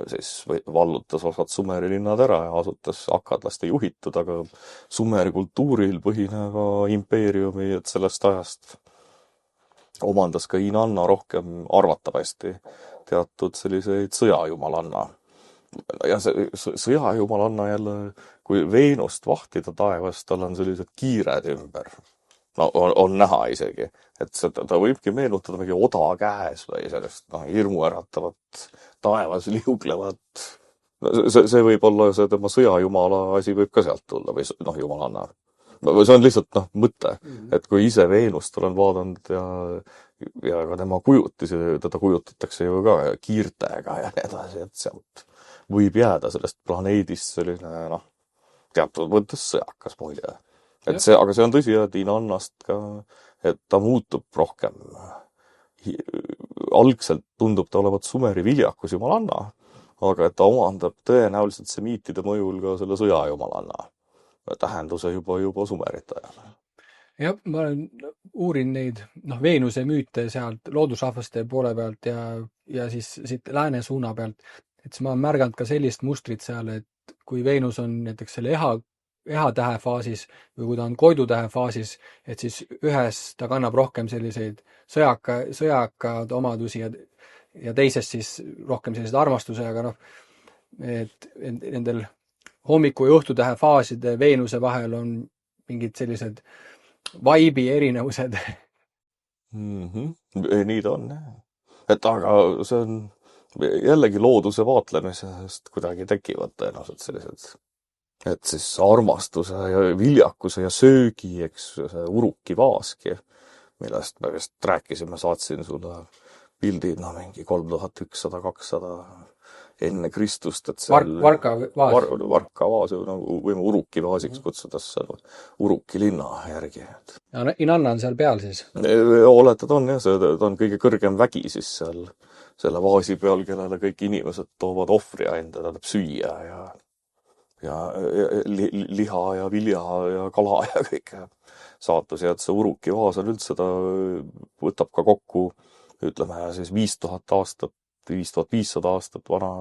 Siis vallutas osad Sumeri linnad ära ja asutas akkadlaste juhitud, aga Sumeri kultuuril põhineva impeeriumi, et sellest ajast omandas ka Inanna rohkem arvatavasti teatud selliseid sõjajumalanna. Ja see sõjajumalanna jälle, kui Veenust vahtida taevas, tal on sellised kiired ümber. On näha isegi, et ta võibki meenutada mingi oda käes või sellest hirmuäratavat taevas liuglevat. See võib olla see tema sõjajumala asi võib ka sealt tulla või jumalanna. See on lihtsalt mõte, et kui ise Veenust olen vaadanud ja ka tema kujutisi, teda kujutatakse ju ka kiirtega ja nii edasi, et sealt võib jääda sellest planeedist selline teatud mõttes sõjakas mulje. Aga see on tõsi, et Inannast ka, et ta muutub rohkem. Algselt tundub ta olevat Sumeri viljakus jumalanna, aga et ta omandab tõenäoliselt semiitide mõjul ka selle sõjajumalanna tähenduse juba Sumerite ajal. jah, ma olen uurin neid, Veenuse müüte sealt loodusrahvaste poole pealt ja siis siit lääne suuna pealt, et siis ma olen märganud ka sellist mustrit seal, et kui Veenus on näiteks selle ehatähe faasis või kui ta on koidutähe faasis, et siis ühes ta kannab rohkem selliseid sõjakad omadusi ja teises siis rohkem selliseid armastuse, aga et nendel hommiku ja õhtutähe faaside Veenuse vahel on mingid sellised vaibi erinevused. Nii ta on, jah. Et aga see on jällegi looduse vaatlemisest kuidagi tekivad tõenäoliselt sellised, et siis armastuse ja viljakuse ja söögi, eks, see urukivaaski, millest me vist rääkisime, saatsin sulle pildid, mingi 3100-200 enne Kristust, et seal Varka vaas. Varka vaas, nagu võime urukivaasiks kutsuda seal Uruki linna järgi. Ja Inanna on seal peal siis. Oletad on, jah, ta on kõige kõrgem vägi siis seal selle vaasi peal, kellele kõik inimesed toovad ohvri enda, tähendab süüa ja liha ja vilja ja kala ja kõike saatusi, et see Uruki vaas on üldse, ta võtab ka kokku, ütleme siis 5500 aastat vana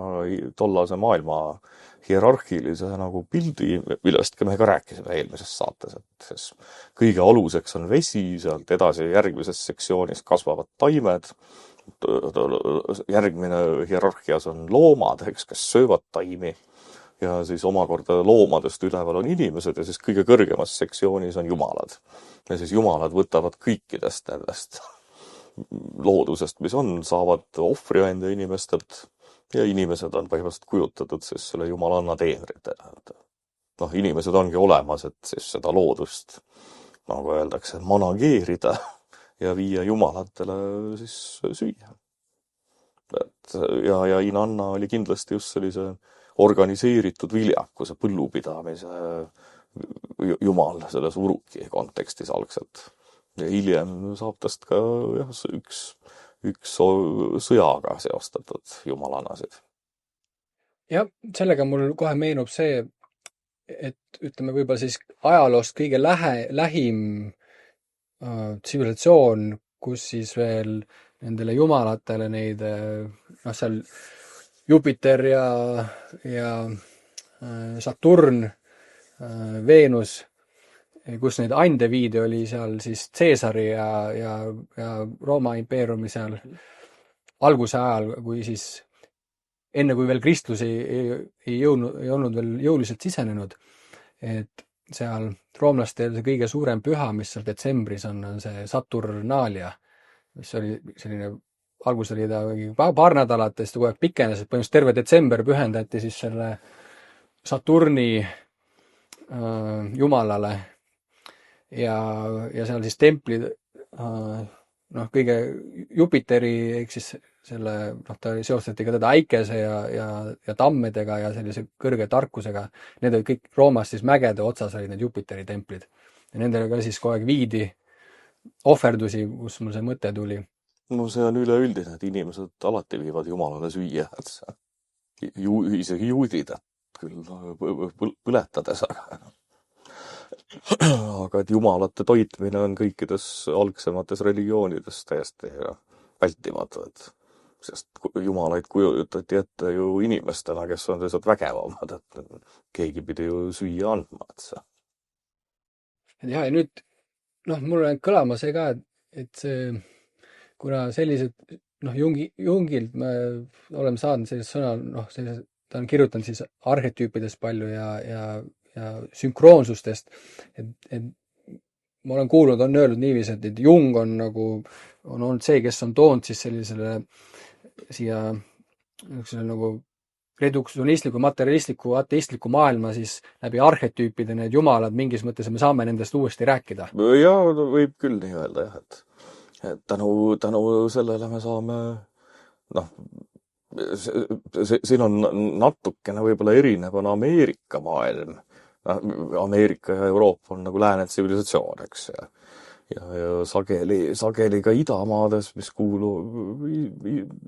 tollase maailma hierarhilise nagu pildi, millest me ka rääkisime eelmises saates, et siis kõige aluseks on vesi, sealt edasi järgmises sektsioonis kasvavad taimed, järgmine hierarhias on loomad, eks, kes söövad taimi, ja siis omakorda loomadest üleval on inimesed ja siis kõige kõrgemas sektsioonis on jumalad. Ja siis jumalad võtavad kõikidest nendest loodusest, mis on, saavad ohvriande inimestelt ja inimesed on põhimõtteliselt kujutatud siis selle jumalanna teenritena. Inimesed ongi olemas, et siis seda loodust, nagu öeldakse, manageerida ja viia jumalatele siis süüa. Ja Inanna oli kindlasti just sellise organiseeritud viljakuse põllupidamise jumal selles Uruki kontekstis algselt. Ja hiljem saab tast ka üks sõjaga seostatud jumalanasid. Jah, sellega mul kohe meenub see, et ütleme võib-olla siis ajaloost kõige lähim tsivilisatsioon, kus siis veel nendele jumalatele neid, seal Jupiter ja Saturn, Veenus, kus neid ande viidi, oli seal siis Caesari ja Rooma impeeriumi seal alguse ajal, kui siis enne kui veel Kristus ei olnud veel jõuliselt sisenenud, et seal roomlastel see kõige suurem püha, mis seal detsembris on see Saturnalia, mis oli selline, algus oli ta paar nädalat ja siis ta kogu aeg pikenes, et põhimõtteliselt terve detsember pühendati siis selle Saturni jumalale ja seal siis templid, kõige Jupiteri, ehk siis selle, ta seostati ka teda äikese ja tammedega ja sellise kõrge tarkusega. Need olid kõik Roomas siis mägede otsas olid need Jupiteri templid. Ja nendele ka siis kogu aeg viidi ohverdusi, kus mul see mõte tuli. No see on üleüldine, et inimesed alati viivad jumalale süüa, et isegi juudid, küll põletades, aga et jumalate toitmine on kõikides algsemates religioonides täiesti vältimatu, sest jumalaid kujutati ette ju inimestena, kes on lihtsalt vägevamad, et keegi pidi ju süüa andma, et see. Ja nüüd, mul on kõlama see ka, et see, kuna sellised, Jungilt me oleme saanud sellist sõna, ta on kirjutanud siis arhetüüpidest palju ja sünkroonsustest, et ma olen kuulnud, on öeldud niiviisi, et Jung on olnud see, kes on toonud siis siia nagu reduksionistliku, materialistliku, ateistliku maailma siis läbi arhetüüpide need jumalad mingis mõttes ja me saame nendest uuesti rääkida. Ja võib küll nii öelda, jah, et tänu sellele me saame, siin on natukene võib-olla erinev on Ameerika maailm. Ameerika ja Euroopa on nagu lääne tsivilisatsioon, eks, ja sageli ka idamaades, mis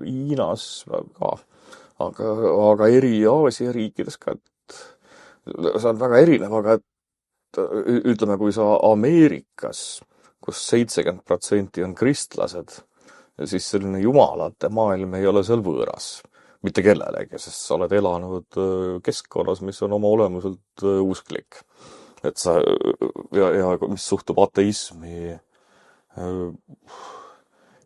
Hiinas ka, aga eri Aasia riikides ka, et see on väga erinev, aga ütleme, kui sa Ameerikas, kus 70% on kristlased, siis selline jumalate maailm ei ole seal võõras mitte kellelegi, sest sa oled elanud keskkonnas, mis on oma olemuselt usklik. Et sa, ja mis suhtub ateismi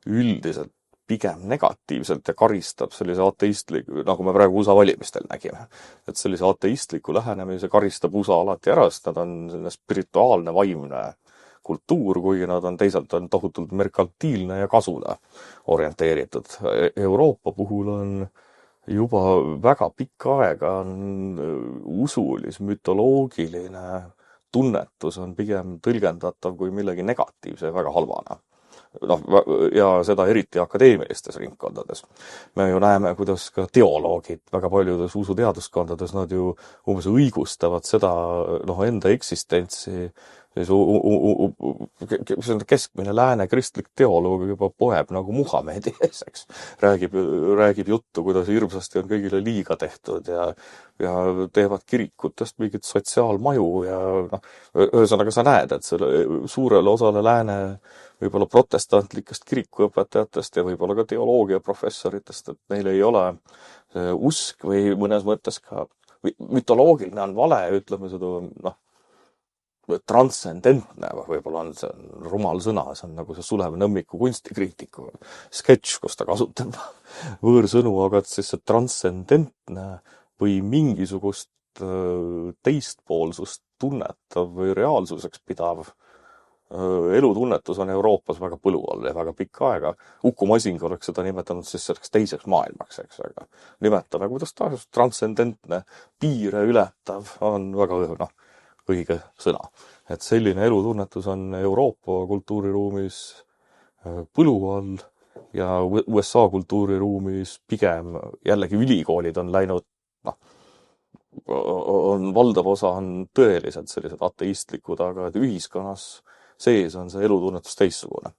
üldiselt pigem negatiivselt ja karistab sellise ateistliku, nagu me praegu USA valimistel nägime. Et sellise ateistliku lähenemise karistab USA alati ära, sest nad on selline spirituaalne, vaimne kultuur, kuigi nad on teisalt on tohutult merkantiilne ja kasule orienteeritud. Euroopa puhul on juba väga pikka aega on usulis-mütoloogiline tunnetus on pigem tõlgendatav kui millegi negatiivse ja väga halvana. Noh, ja seda eriti akadeemilistes ringkondades. Me ju näeme, kuidas ka teoloogid väga paljudes usuteaduskondades, nad ju umbes õigustavad seda enda eksistentsi. See on keskmine lääne kristlik teoloog juba poeb nagu Muhamedi ees, eks. Räägib juttu, kuidas hirmsasti on kõigile liiga tehtud ja teevad kirikutest mingit sotsiaalmaju ja ühesõnaga sa näed, et selle suurele osale lääne võib-olla protestantlikest kirikuõpetajatest ja võib-olla ka teoloogiaprofessoritest, et neil ei ole usk või mõnes mõttes ka mütoloogiline on vale, ütleme seda, transcendentne, võib-olla on see rumal sõna, see on nagu see Sulev Nõmmiku kunstikriitiku sketš, kus ta kasutab võõrsõnu, aga et siis see transcendentne või mingisugust teistpoolsust tunnetav või reaalsuseks pidav elutunnetus on Euroopas väga põlu all ja väga pikka aega. Uku Masing oleks seda nimetanud siis selleks teiseks maailmaks, eks, aga nimetame, kuidas ta transcendentne, piire ületav on väga õige sõna. Et selline elutunnetus on Euroopa kultuuriruumis põlu all ja USA kultuuriruumis pigem jällegi ülikoolid on läinud, on valdav osa on tõeliselt sellised ateistlikud, aga et ühiskonnas sees on see elutunnetus teistsugune.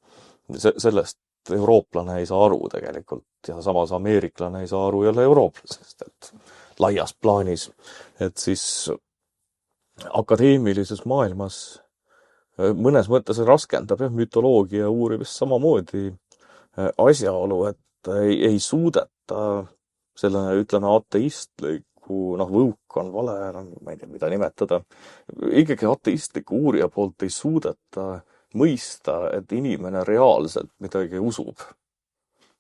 Sellest eurooplane ei saa aru tegelikult ja samas ameeriklane ei saa aru jälle eurooplasest, et laias plaanis, et siis akadeemilises maailmas mõnes mõttes raskendab mütoloogia uurimist samamoodi asjaolu, et ei suudeta selle, ütleme, ateistliku, võuk on vale, ma ei tea, mida nimetada, ikkagi ateistliku uurija poolt ei suudeta mõista, et inimene reaalselt midagi usub.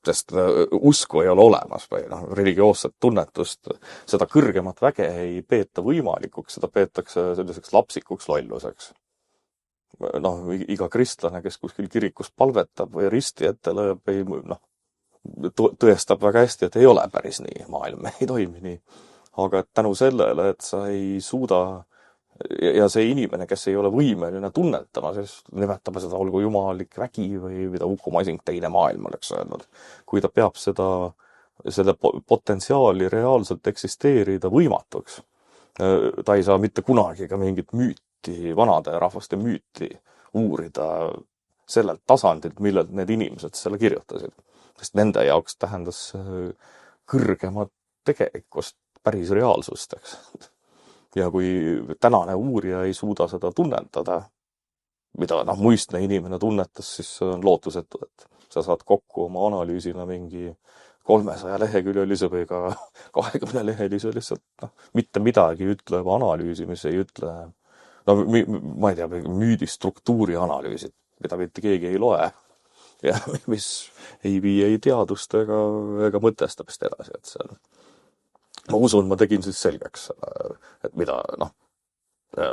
Sest usku ei ole olemas või religioosset tunnetust, seda kõrgemat väge ei peeta võimalikuks, seda peetakse selliseks lapsikuks lolluseks. Iga kristlane, kes kuskil kirikus palvetab või risti ette lööb, tõestab väga hästi, et ei ole päris nii, maailm ei toimi nii. Aga tänu sellele, et sa ei suuda ja see inimene, kes ei ole võimeline tunnetama, siis nimetame seda olgu jumalik vägi või mida Uku Masing teine maailm oleks öelnud. Kui ta peab selle potentsiaali reaalselt eksisteerida võimatuks, ta ei saa mitte kunagi ka mingit müüti, vanade rahvaste müüti uurida sellelt tasandilt, millelt need inimesed selle kirjutasid. Sest nende jaoks tähendas kõrgemat tegelikkust, päris reaalsust, eks. Ja kui tänane uurija ei suuda seda tunnetada, mida muistne inimene tunnetas, siis on lootusetu, et sa saad kokku oma analüüsina mingi 300 leheküljelise või ka 20 lehelise lihtsalt mitte midagi ütleb analüüsi, mis ei ütle, ma ei tea, müüdistruktuuri analüüsid, mida mitte keegi ei loe ja mis ei vii ei teadust ega mõtestamist edasi, et see on. Ma usun, ma tegin siis selgeks, et mida,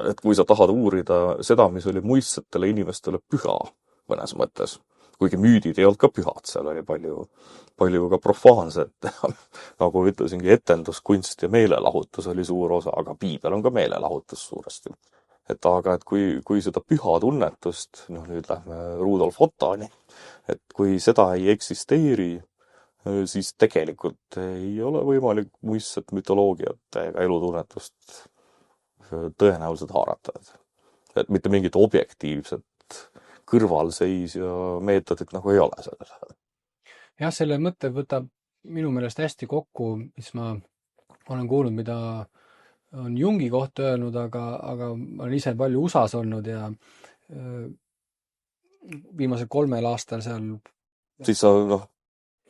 et kui sa tahad uurida seda, mis oli muistsetele inimestele püha mõnes mõttes, kuigi müüdid ei olnud ka pühad, seal oli palju ka profaanset, nagu ütlesingi, etenduskunst ja meelelahutus oli suur osa, aga piibel on ka meelelahutus suuresti. Aga kui seda püha tunnetust, nüüd lähme Rudolf Ottoni, et kui seda ei eksisteeri, siis tegelikult ei ole võimalik muistset mütoloogiat ega elutunnetust tõenäoliselt haarata. Et mitte mingit objektiivset kõrvalseis ja meetodit ei ole selles. Jah, selle mõtte võtab minu meelest hästi kokku, mis ma olen kuulnud, mida on Jungi kohta öelnud, aga ma olen ise palju USA-s olnud ja öö, viimasel 3 aastal seal siis sa, noh,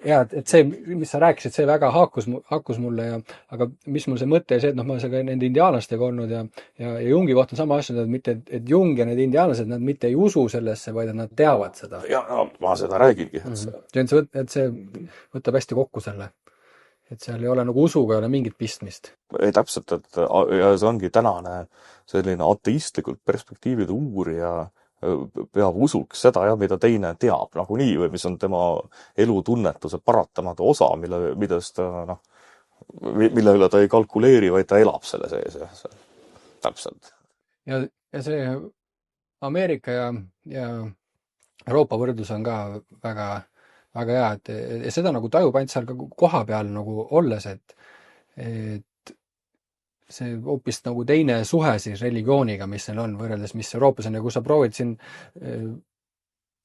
ja et see, mis sa rääkisid, see väga haakus mulle ja aga mis mul see mõte see, et noh, ma olen seal ka nende indiaanlastega olnud ja Jungi kohta on sama asja, et mitte, et Jung ja need indiaanlased, nad mitte ei usu sellesse, vaid et nad teavad seda. ja no, ma seda räägingi, et See võtab hästi kokku selle. Et seal ei ole nagu usuga ei ole mingit pistmist. ei täpselt, et ja see ongi tänane selline ateistlikult perspektiivide uurija peab usuks seda ja mida teine teab nagunii või mis on tema elutunnetuse paratamatu osa, millest ta noh, mille üle ta ei kalkuleeri, vaid ta elab selle sees ja see, täpselt. Ja see Ameerika ja Euroopa võrdlus on ka väga, väga hea, et seda nagu tajub ainult seal ka koha peal nagu olles, et see hoopis nagu teine suhe siis religiooniga, mis neil on, võrreldes mis Euroopas on ja kui sa proovid siin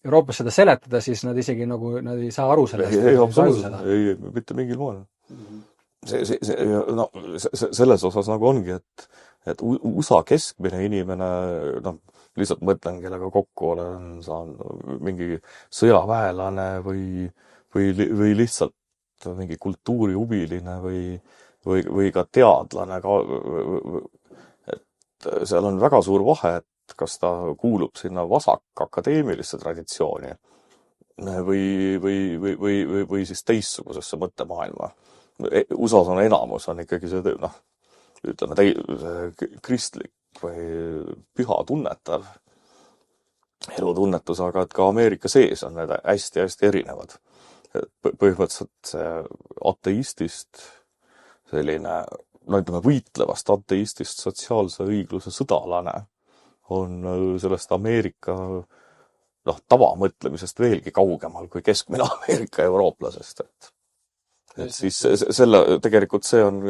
Euroopas seda seletada, siis nad isegi nagu, nad ei saa aru sellest. ei, absoluutselt, ei, mitte mingil moel. No, selles osas nagu ongi, et USA keskmine inimene, noh, lihtsalt mõtlen, kellega kokku olen saanud mingi sõjaväelane või lihtsalt mingi kultuurihuviline või ka teadlane ka, et seal on väga suur vahe, et kas ta kuulub sinna vasakakadeemilisse traditsiooni või siis teistsugusesse mõttemaailma. USA-s on enamus, on ikkagi see, noh, ütleme, kristlik või püha tunnetav elutunnetus, aga et ka Ameerika sees on need hästi-hästi erinevad. Põhimõtteliselt see ateistist selline, no ütleme, võitlevast ateistist sotsiaalse õigluse sõdalane on sellest Ameerika tavamõtlemisest veelgi kaugemal kui keskmine Ameerika eurooplasest, et siis tegelikult see on,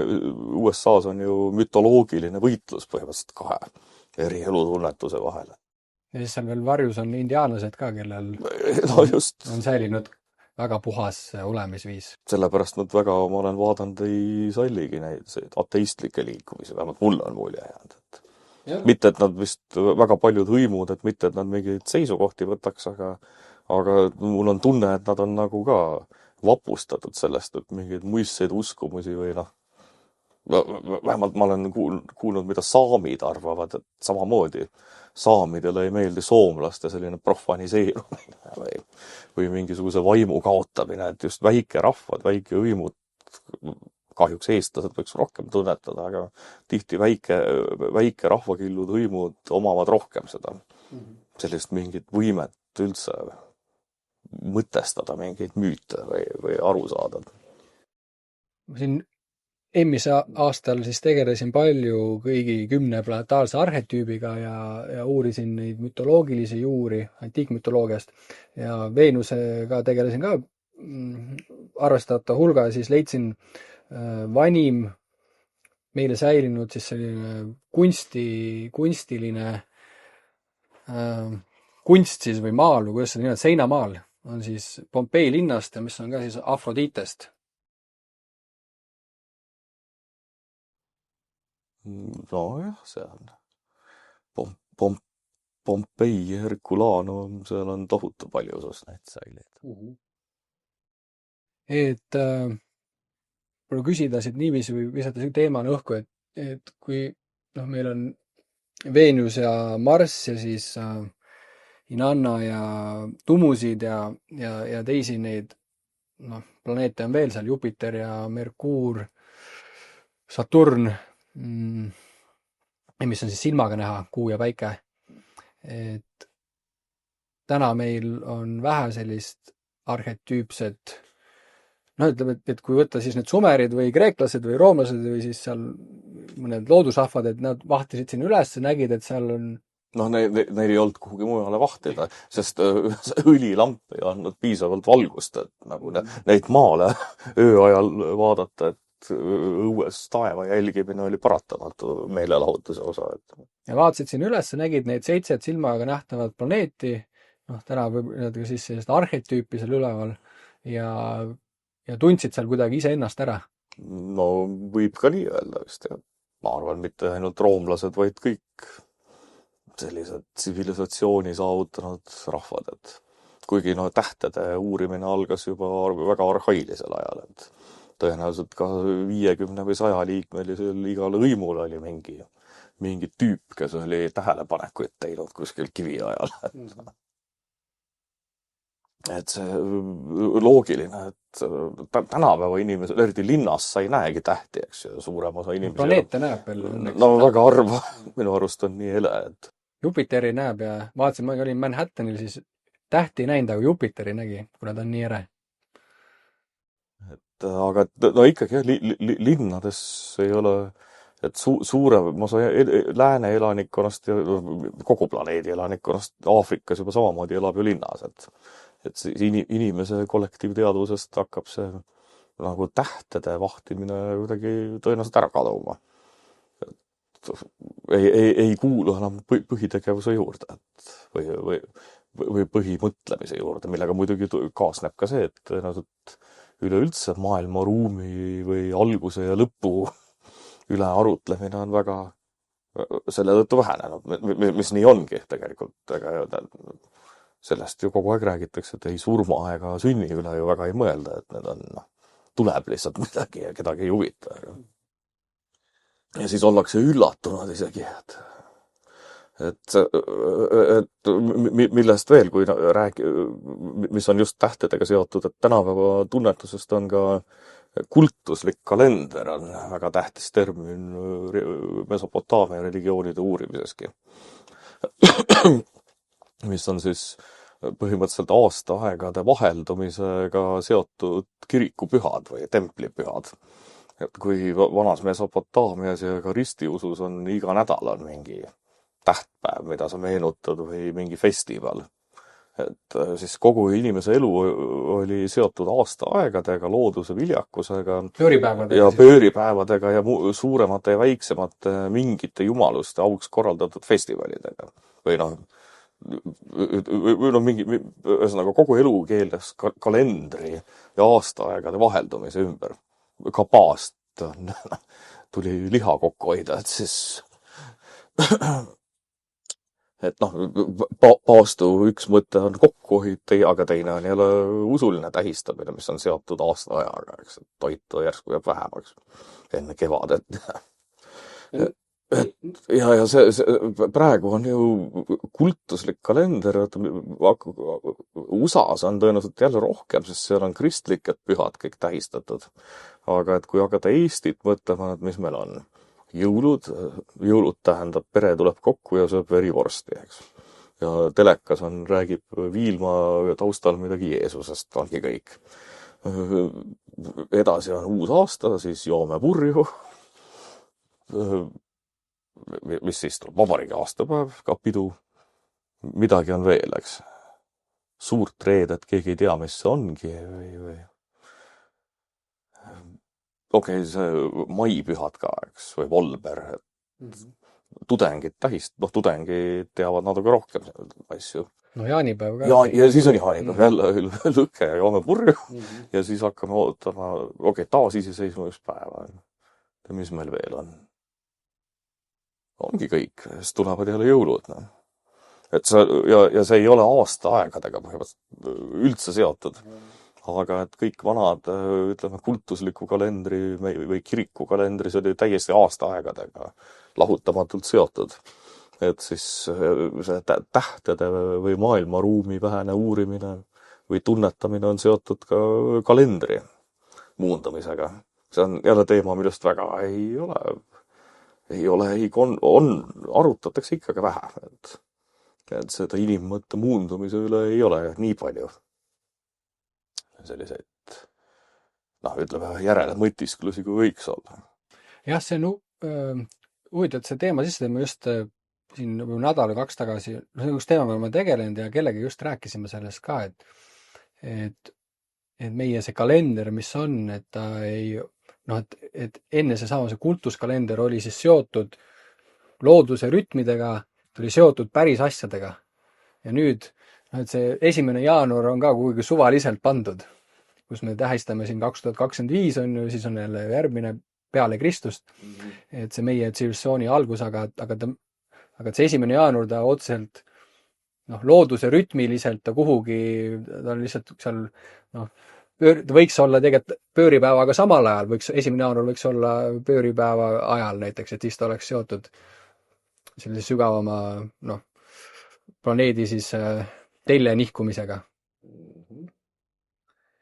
USA-s on ju mütoloogiline võitlus põhimõtteliselt kahe eri elutunnetuse vahel. Ja siis seal veel varjus on indiaanlased ka, kellel on säilinud väga puhas olemisviis. Sellepärast nad väga, ma olen vaadanud, ei salligi neid ateistlikke liikumisi, vähemalt mulle on mulje jäänud, et mitte, et nad vist väga paljud hõimud, et mitte, et nad mingeid seisukohti võtaks, aga mul on tunne, et nad on nagu ka vapustatud sellest, et mingeid muistseid uskumusi või vähemalt ma olen kuulnud, mida saamid arvavad, et samamoodi saamidele ei meeldi soomlaste selline profaniseerumine või mingisuguse vaimu kaotamine, et just väikerahvad, väikehõimud, kahjuks eestlased võiks rohkem tunnetada, aga tihti väike rahvakillud, hõimud omavad rohkem seda, sellist mingit võimet üldse mõtestada mingeid müüte või aru saada. Siin eelmise aastal siis tegelesin palju kõigi 10 planetaarse arhetüübiga ja uurisin neid mütoloogilisi juuri antiikmütoloogiast ja Veenusega tegelesin ka arvestatava hulga ja siis leidsin vanim meile säilinud siis selline kunstiline kunst siis või maal või kuidas seda nimelt, seinamaal on siis Pompei linnast ja mis on ka siis Afroditest. Nojah, see on Pompei ja Herculanum, seal on tohutu paljusus neid säileid. Et praegu küsida siit niiviisi või visata siit teemana õhku, et kui meil on Veenus ja Marss ja siis Inanna ja Tumusid ja teisi neid planeete on veel seal, Jupiter ja Merkuur, Saturn, mis on siis silmaga näha, Kuu ja Päike. Et täna meil on vähe sellist arhetüüpset, ütleme, et kui võtta siis need sumerid või kreeklased või roomlased või siis seal mõned loodusrahvad, et nad vahtisid siin üles, nägid, et seal on neil ei olnud kuhugi mujale vahtida, sest õlilamp ei andnud piisavalt valgust, et nagu neid maale öö ajal vaadata, et õues taeva jälgimine oli paratamatu meelelahutuse osa. Ja vaatasid siin üles, nägid neid 7 silmaga nähtavat planeeti, täna võib ka siis sellist arhetüüpi seal üleval ja tundsid seal kuidagi iseennast ära. No võib ka nii öelda vist, jah. ma arvan, mitte ainult roomlased, vaid kõik sellised tsivilisatsiooni saavutanud rahvad, et kuigi no tähtede uurimine algas juba väga arhailisel ajal, et tõenäoliselt ka 50 või 100 liikmelisel igal hõimul oli mingi tüüp, kes oli tähelepanekuid teinud kuskil kiviajal. Et see loogiline, et tänapäeva inimesed, eriti linnas, sa ei näegi tähti, eks ju, suurem osa inimesi. Planeete näeb veel õnneks. No väga harva, minu arust on nii hele, et Jupiteri näeb ja vaatasin, ma olin Manhattanil, siis tähti ei näinud, aga Jupiteri nägi, kuna ta on nii ere. aga no ikkagi jah, linnades ei ole, et suurem osa lääne elanikkonnast ja kogu planeedi elanikkonnast Aafrikas juba samamoodi elab ju linnas, et see inimese kollektiivteadvusest hakkab see nagu tähtede vahtimine kuidagi tõenäoliselt ära kaduma. Ei kuulu enam põhitegevuse juurde, või põhimõtlemise juurde, millega muidugi kaasneb ka see, et tõenäoliselt üleüldse maailmaruumi või alguse ja lõpu üle arutlemine on väga selle tõttu vähenenud, mis nii ongi tegelikult, ega sellest ju kogu aeg räägitakse, et ei surma ega sünni üle ju väga ei mõelda, et need on, tuleb lihtsalt midagi ja kedagi ei huvita. Ja siis ollakse üllatunud isegi, et millest veel, kui mis on just tähtedega seotud, et tänapäeva tunnetusest on ka kultuslik kalender on väga tähtis termin Mesopotaamia religioonide uurimiseski. Mis on siis põhimõtteliselt aastaaegade vaheldumisega seotud kirikupühad või templipühad. Et kui vanas Mesopotaamias ja ka ristiusus on iga nädal on mingi tähtpäev, mida sa meenutad või mingi festival. Et siis kogu inimese elu oli seotud aastaaegadega, looduse viljakusega ja pööripäevadega ja suuremate ja väiksemate mingite jumaluste auks korraldatud festivalidega. Või ühesõnaga kogu elu keeles kalendri ja aastaaegade vaheldumise ümber. Ka paast tuli liha kokku hoida, et siis paastu üks mõte on kokkuhoid, aga teine on jälle usuline tähistamine, mis on seotud aastaajaga, eks, et toitu järsku jääb vähemaks enne kevadet. Ja see praegu on ju kultuslik kalender, USAs on tõenäoliselt jälle rohkem, sest seal on kristlikud pühad kõik tähistatud. Aga et kui hakata Eestit mõtlema, et mis meil on, jõulud tähendab, pere tuleb kokku ja sööb verivorsti, eks. Ja telekas räägib Viilma taustal midagi Jeesusest, ongi kõik. Edasi on uus aasta, siis joome purju. Mis siis tuleb? Vabariigi aastapäev, ka pidu. Midagi on veel, eks. Suurt reedet, keegi ei tea, mis see ongi. Okei, see maipühad ka, eks, või Volber. Tudengid tudengid teavad natuke rohkem asju. No jaanipäev ka. Ja siis on jaanipäev, jälle lõke ja joome purju. Ja siis hakkame ootama, taas iseseisvumispäeva. Mis meil veel on? Ongi kõik, siis tulevad jälle jõulud. Et ja see ei ole aastaaegadega üldse seotud. Aga et kõik vanad, ütleme, kultusliku kalendri või kirikukalendri, see oli täiesti aastaaegadega lahutamatult seotud. Et siis see tähtede või maailmaruumi vähene uurimine või tunnetamine on seotud ka kalendri muundamisega. See on jälle teema, millest väga arutatakse ikkagi vähe. Et seda inimmõtte muundumise üle ei ole nii palju selliseid, ütleme, järelemõtisklusi, kui võiks olla. Jah, see on huvitav, et see teema sisse teeme just siin nädal või 2 tagasi. See on üks teema, mille ma tegelenud ja kellega just rääkisime sellest ka, et meie see kalender, mis on, et ta ei, et enne see kultuskalender oli siis seotud looduse rütmidega, ta oli seotud päris asjadega. Ja nüüd, et see 1. jaanuar on ka kuhugi suvaliselt pandud, kus me tähistame siin 2025 on ju, siis on jälle järgmine peale Kristust, et see meie tsivilisatsiooni algus, aga et see 1. jaanuar ta otseselt looduse rütmiliselt ta kuhugi, ta on lihtsalt seal ta võiks olla tegelikult pööripäevaga samal ajal, 1. jaanuar võiks olla pööripäeva ajal näiteks, et siis ta oleks seotud sellise sügavama planeedi siis telje nihkumisega.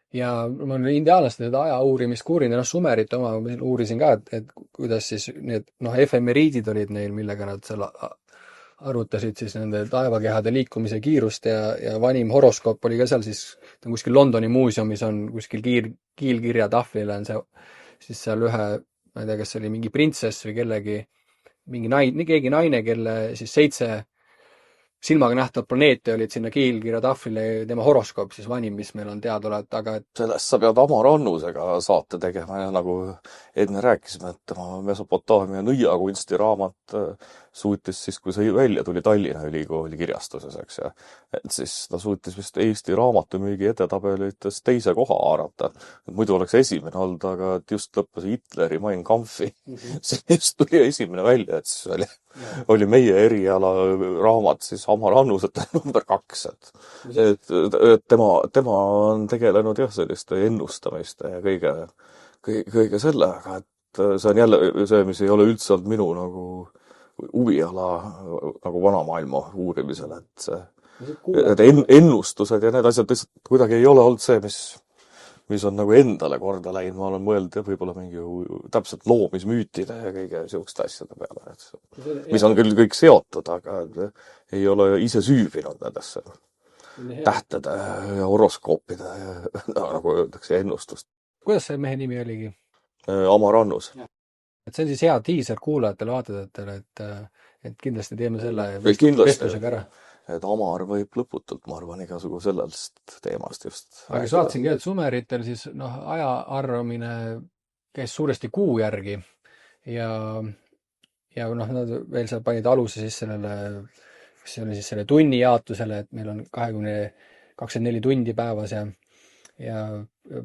Ja ma olen indiaanlaste seda aja uurimist uurinud ja sumerite oma uurisin ka, et kuidas siis need efemeriidid olid neil, millega nad seal arvutasid siis nende taevakehade liikumise kiirust ja vanim horoskoop oli ka seal siis, ta on kuskil Londoni muuseumis on kuskil kiilkirja tahvlil on see siis seal ühe, ma ei tea, kas see oli mingi printsess või keegi naine, kelle siis 7 silmaga nähtavat planeeti olid sinna kiilkirja tahvlile tema horoskoop siis vanim, mis meil on teada olevat, aga et sellest sa pead Amar Annusega saate tegema ja nagu enne rääkisime, et tema Mesopotaamia nõiakunstiraamat suutis siis, kui see välja tuli Tallinna Ülikooli kirjastuses, eks, ja et siis ta suutis vist Eesti raamatumüügi edetabelites 2. koha haarata. Muidu oleks esimene olnud, aga et just lõppes Hitleri Mein Kampfi. See just tuli esimene välja, et siis oli meie eriala raamat siis Amar Annusete number 2. Et tema on tegelenud jah, selliste ennustamiste ja kõige sellega, et see on jälle see, mis ei ole üldse olnud minu nagu huviala nagu vanamaailma uurimisel, et ennustused ja need asjad lihtsalt kuidagi ei ole olnud see, mis on nagu endale korda läinud. Ma olen mõelnud võib-olla mingi täpselt loomismüütide ja kõige siukeste asjade peale, mis on küll kõik seotud, aga ei ole ise süübinud nendesse tähtede ja horoskoopide ja nagu öeldakse ennustust. Kuidas see mehe nimi oligi? Amar Annus. Et see on siis hea tiiser kuulajatele, vaatajatele, et kindlasti teeme selle vestlusega ära. Et Amar võib lõputult, ma arvan, igasugu sellest teemast just. Aga siis vaatasingi, et sumeritel siis aja arvamine käis suuresti kuu järgi ja nad veel seal panid aluse siis sellele, mis oli siis selle tunni jaotusele, et meil on 24 tundi päevas ja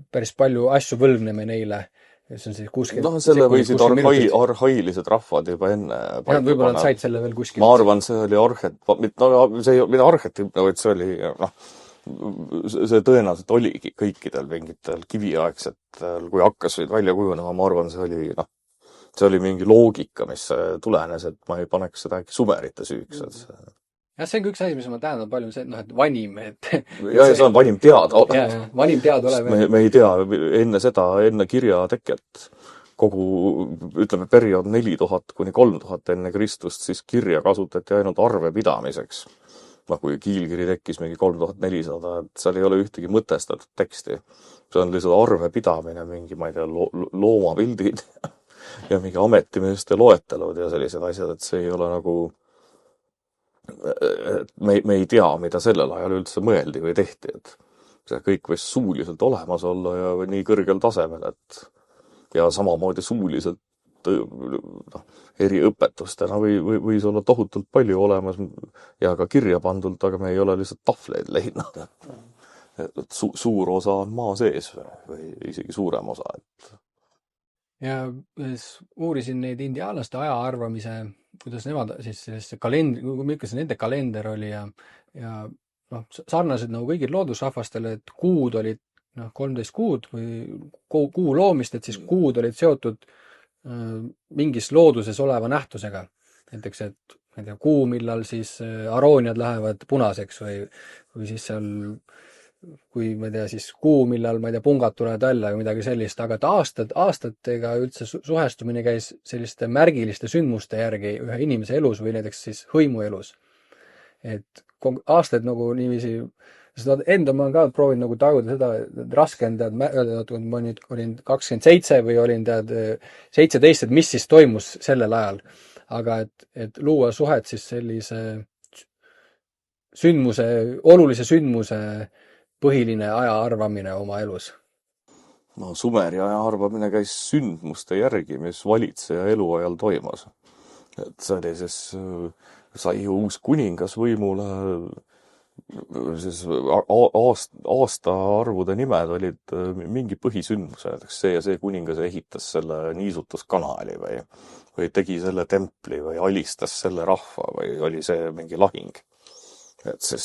päris palju asju võlgneme neile. See on siis 60 selle võisid arhailised rahvad juba enne võib-olla nad said selle veel kuskil. Ma arvan, see oli mida arhetüüp, vaid see oli see tõenäoliselt oligi kõikidel mingitel kiviaegsetel, kui hakkasid välja kujunema, ma arvan, see oli mingi loogika, mis tulenes, et ma ei paneks seda äkki sumerite süüks. Jah, see on üks asi, mis ma tähendan palju, see, et vanim, ja see on vanim teada. Vanim teada olev. Me ei tea enne kirja teket ütleme, periood 4000 kuni 3000 enne Kristust, siis kirja kasutati ainult arve pidamiseks. Kui kiilkiri tekkis mingi 3400, et seal ei ole ühtegi mõtestatud teksti. See on lihtsalt arve pidamine, mingi, ma ei tea, loomapildid ja mingi ametimeeste loetelud ja sellised asjad, et see ei ole nagu me ei tea, mida sellel ajal üldse mõeldi või tehti, et see kõik võis suuliselt olemas olla ja nii kõrgel tasemel, et ja samamoodi suuliselt eri õpetustena võis olla tohutult palju olemas ja ka kirja pandult, aga me ei ole lihtsalt tahvleid leidnud. Et suur osa on maa sees või isegi suurem osa. Ja uurisin neid indiaanlaste aja arvamise, kuidas nemad siis milline nende kalender oli ja sarnased nagu kõigil loodusrahvastele, et kuud olid 13 kuud või kuu loomist, et siis kuud olid seotud mingis looduses oleva nähtusega. Näiteks, et ma ei tea, kuu, millal siis arooniad lähevad punaseks või siis seal, kui ma ei tea, siis kuu, millal ma ei tea, pungad tulevad välja või midagi sellist, aga aastatega üldse suhestumine käis selliste märgiliste sündmuste järgi ühe inimese elus või näiteks siis hõimu elus. Et aastaid nagu niiviisi, seda enda ma olen ka proovinud nagu tajuda seda, et raske on öelda, kui ma nüüd olin 27 või olin 17, et mis siis toimus sellel ajal. Aga et luua suhet siis sellise olulise sündmuse põhiline aja arvamine oma elus. Sumeri aja arvamine käis sündmuste järgi, mis valitseja eluajal toimus. Et see oli siis, sai uus kuningas võimule, siis aastaarvude nimed olid mingi põhisündmuse, näiteks see ja see kuningas ehitas selle niisutuskanali või tegi selle templi või alistas selle rahva või oli see mingi lahing. Et siis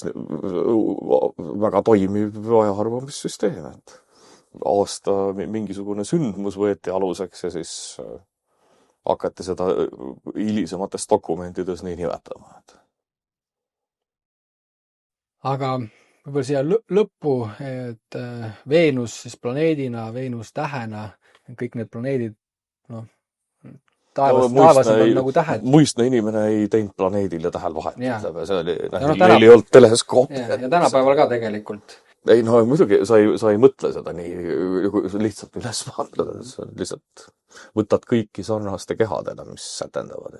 väga toimiv ajaarvamissüsteem, et aasta mingisugune sündmus võeti aluseks ja siis hakati seda hilisemates dokumentides nii nimetama. Aga võib-olla siia lõppu, et Veenus siis planeedina, Veenus tähena, kõik need planeedid, noh, taevas on nagu tähed. Muistne inimene ei teinud planeedil ja tähel vahet. Jaa. See oli, Ja neil ei olnud teleskoopi. Ja tänapäeval ka tegelikult. Ei, no muidugi, sa ei mõtle seda nii lihtsalt üles vaadata. Sa lihtsalt võtad kõiki sarnaste kehadena, mis sätendavad.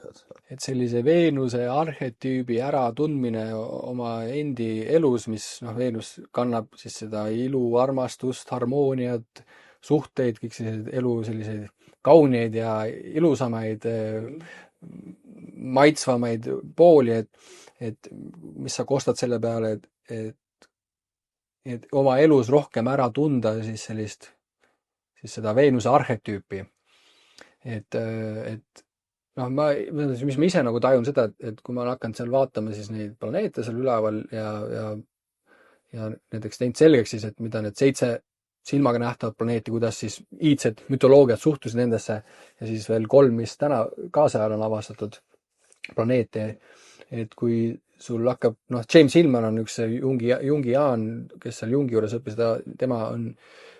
Et sellise Veenuse arhetüübi äratundmine oma endi elus, mis Veenus kannab siis seda ilu, armastust, harmooniat, suhteid, kõik sellised elu selliseid kauneid ja ilusamaid, maitsvamaid pooli, et mis sa kostad selle peale, et oma elus rohkem ära tunda siis seda Veenuse arhetüüpi. Et mis ma ise nagu tajun seda, et kui ma olen hakanud seal vaatama siis neid planeete seal üleval ja näiteks teinud selgeks siis, et mida need 7 silmaga nähtavat planeeti, kuidas siis iidsed mütoloogiad suhtusid nendesse ja siis veel 3, mis täna kaasajal on avastatud planeeti. Et kui sul hakkab, James Hillman on üks Jungiaan, kes seal Jungi juures õppis, tema on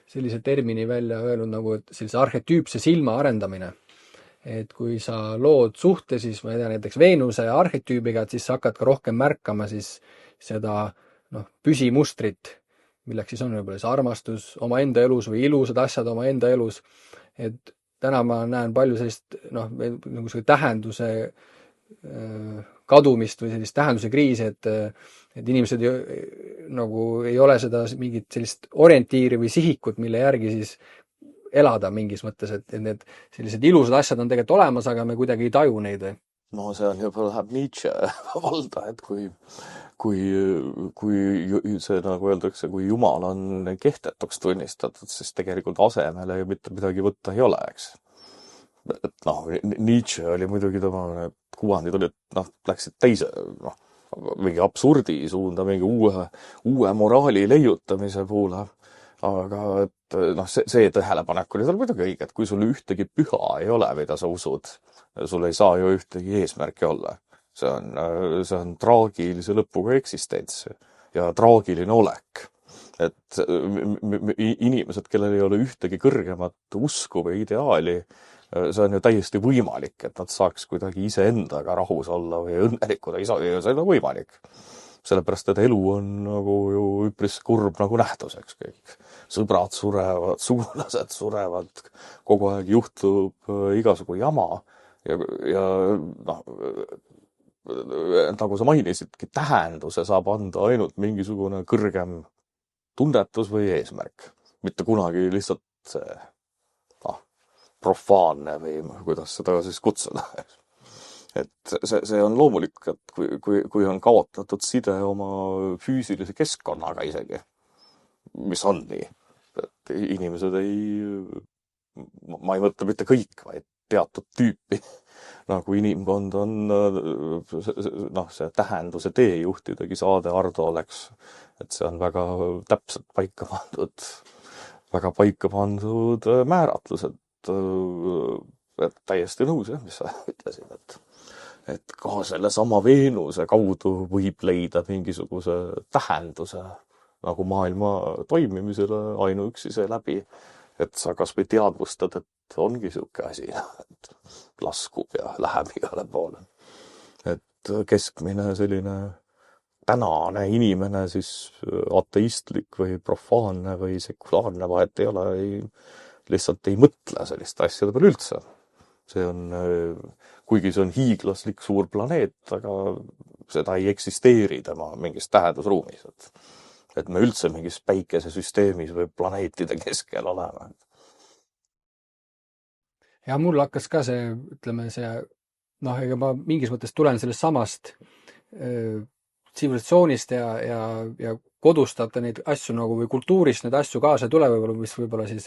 sellise termini välja öelnud nagu, et sellise arhetüüpse silma arendamine. Et kui sa lood suhte, siis ma ei tea, näiteks Veenuse arhetüübiga, et siis sa hakkad ka rohkem märkama siis seda püsimustrit, milleks siis on võib-olla see armastus omaenda elus või ilusad asjad omaenda elus. Et täna ma näen palju sellist, nagu see tähenduse kadumist või sellist tähenduse kriisi, et inimesed nagu ei ole seda mingit sellist orientiiri või sihikut, mille järgi siis elada mingis mõttes, et need sellised ilusad asjad on tegelikult olemas, aga me kuidagi ei taju neid. No see on juba läheb Nietzsche valda, et kui see, nagu öeldakse, kui Jumal on kehtetuks tunnistatud, siis tegelikult asemele mitte midagi võtta ei ole, eks. Et Nietzsche oli muidugi tema kuvandid olid, läksid teise, mingi absurdi suunda, mingi uue moraali leiutamise poole. Aga et see tähelepanek oli tal muidugi õige, et kui sul ühtegi püha ei ole, mida sa usud, sul ei saa ju ühtegi eesmärki olla. See on traagilise lõpuga eksistents ja traagiline olek. Et inimesed, kellel ei ole ühtegi kõrgemat usku või ideaali, see on ju täiesti võimalik, et nad saaks kuidagi iseendaga rahus olla või õnnelikud, see ei ole võimalik. Sellepärast, et elu on nagu ju üpris kurb nagu nähtuseks kõik. Sõbrad surevad, sugulased surevad, kogu aeg juhtub igasugu jama ja nagu sa mainisidki, tähenduse saab anda ainult mingisugune kõrgem tunnetus või eesmärk. Mitte kunagi lihtsalt see profaanne või kuidas seda siis kutsuda. Et see on loomulik, et kui on kaotatud side oma füüsilise keskkonnaga isegi, mis on nii, et inimesed ma ei mõtle mitte kõik, vaid teatud tüüpi, nagu inimkond on, see tähenduse teejuhtidegi saade Ardo oleks, et see on väga täpselt paika pandud määratlused. Et täiesti nõus, mis sa ütlesid, et ka selle sama Veenuse kaudu võib leida mingisuguse tähenduse nagu maailma toimimisele ainuüksi see läbi, et sa kas või teadvustad, et ongi siuke asi, et laskub ja läheb igale poole. Et keskmine selline tänane inimene siis ateistlik või profaanne või sekulaarne vahet ei ole, lihtsalt ei mõtle selliste asjade peale üldse. See on, kuigi see on hiiglaslik suur planeet, aga seda ei eksisteeri tema mingis tähendusruumis. Et me üldse mingis päikesesüsteemis või planeetide keskel oleme. Ja mul hakkas ka see, ega ma mingis mõttes tulen sellest samast tsivilisatsioonist ja kodustab ta neid asju nagu või kultuurist neid asju kaasa ei tule võib-olla, mis võib-olla siis,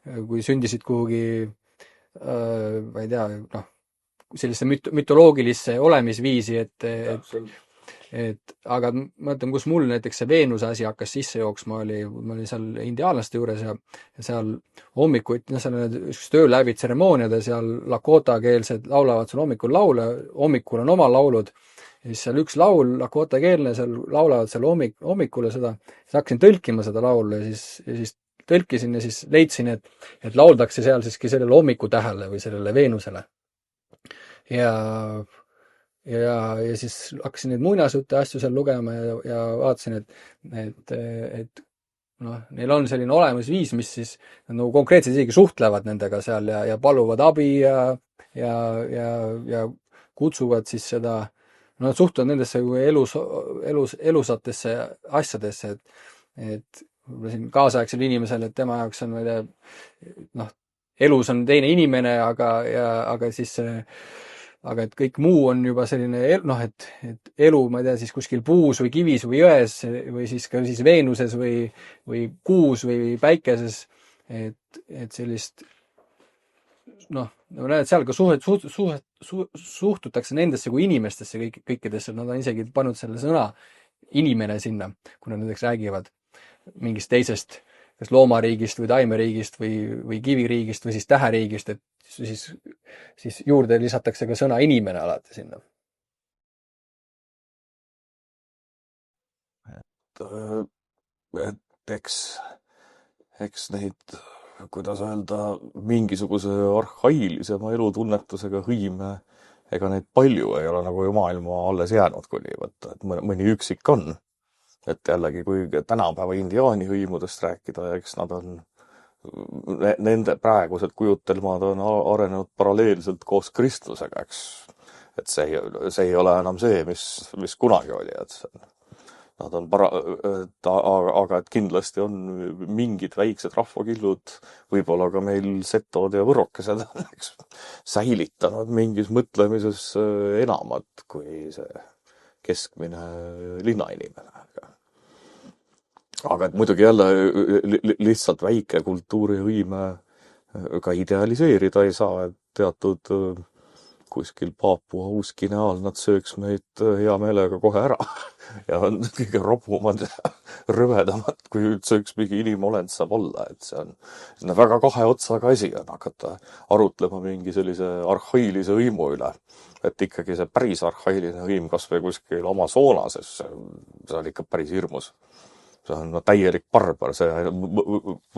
kui sündisid kuhugi, ma ei tea, noh, sellise mütoloogilisse olemisviisi, et aga ma mõtlen, kus mul näiteks see Veenuse asi hakkas sisse jooksma, ma olin seal indiaanlaste juures ja seal hommikuti, seal on niisugused ööläbi tseremooniad ja seal lakota-keelsed laulavad seal hommikul laule, hommikul on oma laulud, ja siis seal üks laul, lakota-keelne, seal laulavad seal hommikule seda, siis hakkasin tõlkima seda laulu ja siis tõlkisin ja siis leidsin, et lauldakse seal siiski sellele hommikutähele või sellele Veenusele. Ja siis hakkasin neid muinasjutte asju seal lugema ja vaatasin, et noh, neil on selline olemusviis, mis siis nagu konkreetselt isegi suhtlevad nendega seal ja paluvad abi ja kutsuvad siis seda, no nad suhtuvad nendesse elusatesse asjadesse, et võib-olla siin kaasaegsel inimesel, et tema jaoks on, ma ei tea, noh, elus on teine inimene, aga siis aga et kõik muu on juba selline, noh, et elu, ma ei tea, siis kuskil puus või kivis või jões või siis ka siis Veenuses või kuus või päikeses, et sellist, noh, ma näen, et seal ka suhtutakse nendesse kui inimestesse kõikidesse, nad on isegi pannud selle sõna inimene sinna, kui nad näiteks räägivad mingist teisest, kas loomariigist või taimeriigist või kiviriigist või siis täheriigist, et siis juurde lisatakse ka sõna inimene alati sinna. Et eks neid, kuidas öelda, mingisuguse arhailisema elutunnetusega hõime, ega neid palju ei ole nagu ju maailma alles jäänud kuni võtta, et mõni üksik on. Et jällegi, kui tänapäeva indiaani hõimudest rääkida, eks nad on, nende praegused kujutelmad on arenenud paralleelselt koos kristlusega, eks. Et see ei ole enam see, mis kunagi oli, et nad on aga et kindlasti on mingid väiksed rahvakillud, võib-olla ka meil setod ja võrokesed, eks, säilitanud mingis mõtlemises enamat kui see keskmine linnainimene. Aga et muidugi jälle lihtsalt väike kultuurihõime ka idealiseerida ei saa, et teatud kuskil Paapua Uus-Guineal nad sööks meid hea meelega kohe ära ja on kõige robumad ja rõvedamad, kui üldse üks mingi inimolend saab olla, et see on väga kahe otsaga asi on hakata arutlema mingi sellise arhailise hõimu üle, et ikkagi see päris arhailine hõim kas või kuskil Amazonases, see on ikka päris hirmus. See on täielik barbar, see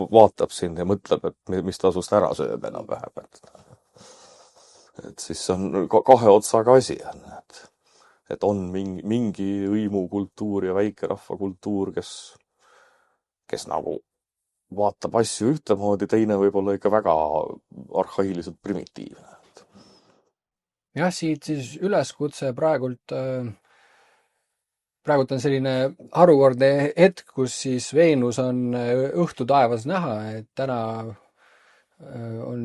vaatab sind ja mõtleb, et mis ta sust ära sööb enam-vähem. Et siis on kahe otsaga asi, et on mingi hõimukultuur ja väikerahvakultuur, kes nagu vaatab asju ühtemoodi, teine võib-olla ikka väga arhailiselt primitiivne. Jah, siit siis üleskutse praegult on selline harukordne hetk, kus siis Veenus on õhtutaevas näha, et täna on,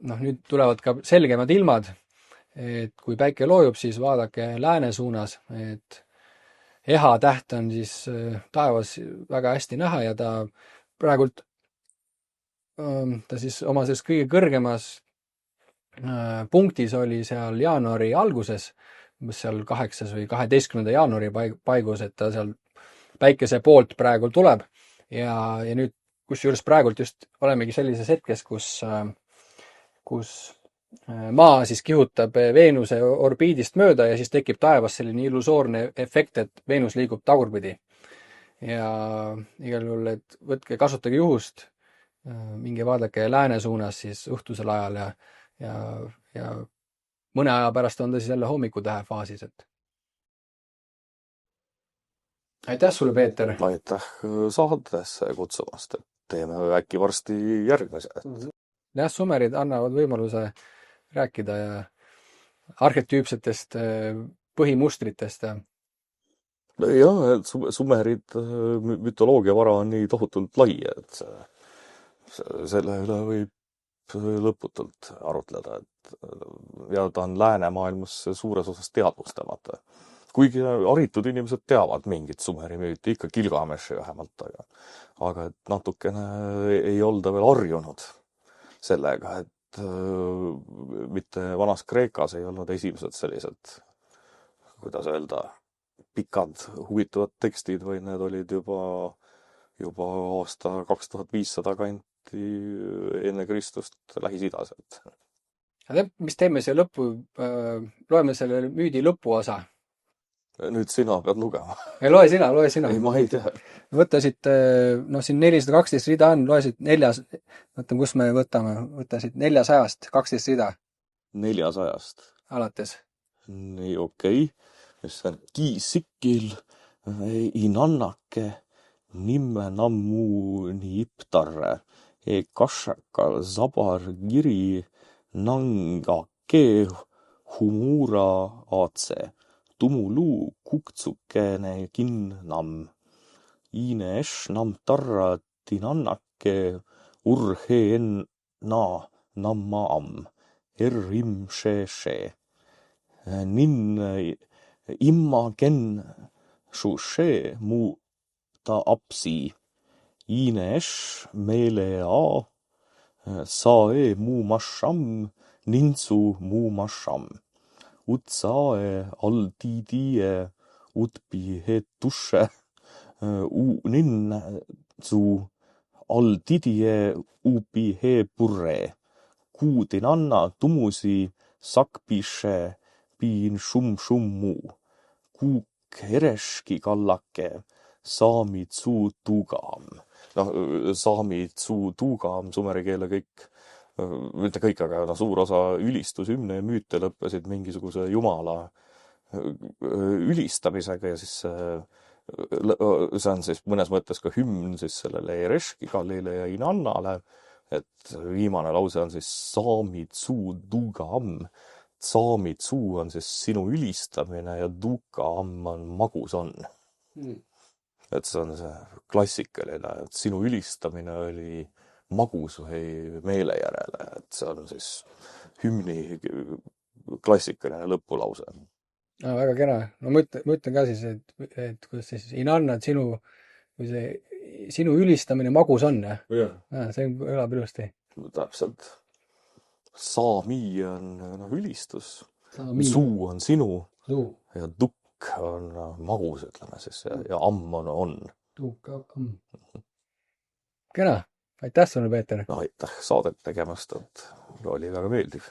noh, nüüd tulevad ka selgemad ilmad, et kui päike loojub, siis vaadake lääne suunas, et Eha täht on siis taevas väga hästi näha ja ta praegult, ta siis oma selles kõige kõrgemas punktis oli seal jaanuari alguses, seal 8. või 12. jaanuari paigus, et ta seal päikese poolt praegu tuleb ja nüüd kusjuures praegult just olemegi sellises hetkes, kus Maa siis kihutab Veenuse orbiidist mööda ja siis tekib taevas selline illusoorne efekt, et Veenus liigub tagurpidi. Ja igal juhul, et võtke, kasutage juhust, minge vaadake lääne suunas siis õhtusel ajal ja mõne aja pärast on ta siis jälle hommikutähe faasis, et. Aitäh sulle, Peeter! Aitäh saatesse kutsumast, et teeme äkki varsti järgmise. Jah, sumerid annavad võimaluse rääkida ja arhetüüpsetest põhimustritest. Jah, et sumerid mütoloogiavara on nii tohutult lai, et selle üle võib lõputult arutleda, ja ta on läänemaailmas suures osas teadvustamata. kuigi haritud inimesed teavad mingit Sumeri müüti, ikka Gilgameshi vähemalt, aga et natukene ei olda veel harjunud sellega, et mitte vanas Kreekas ei olnud esimesed sellised, kuidas öelda, pikad huvitavad tekstid, vaid need olid juba aasta 2500 kanti enne Kristust Lähis-Idas. Mis teeme see loeme selle müüdi lõpuosa. Nüüd sina pead lugema. Ei, loe sina. Ei, ma ei tea. Võta siit, siin 412 rida on, loe siit võtame, kus me võta siit 400-st 12 rida. 400-st. Alates. Nii, okei. See on kiisikil inannake nimme nammu nii iptarre kašaka zabar giri nangake humura aatse tumulu kuktsukene kinnam iine nam tarra tinannake urheen namma am errim she nin imma ken she mu ta apsi iine meelea sae mu masham ninsu mu masham utsae aldidie utpi he tushe nin zu aldidie upi he purre kuudinanna tumusi sakpishe piin shum-shummu kuuk hereski kallake saami tsu tuugam. Saami tsu tuugam, sumeri keele kõik, mitte kõik, aga suur osa ülistushümne ja müüte lõppesid mingisuguse jumala ülistamisega ja siis see on siis mõnes mõttes ka hümn siis sellele Ereshki kallile ja Inannale, et viimane lause on siis saami tsu tuugam. Saami tsu on siis sinu ülistamine ja tuugam on magus on. Et see on see klassikaline, et sinu ülistamine oli magus või meele järele, et see on siis hümni klassikaline lõpulause. Väga kena. No ma ütlen ka siis, et kuidas siis Inanna, sinu ülistamine magus on, jah? See kõlab ilusti. Täpselt. Saami on ülistus. Suu on sinu ja tukk on magus, ütleme siis, ja amm on. Tukk, amm. Kena. Aitäh sulle, Peeter. Aitäh saadet tegemast, et oli väga meeldiv.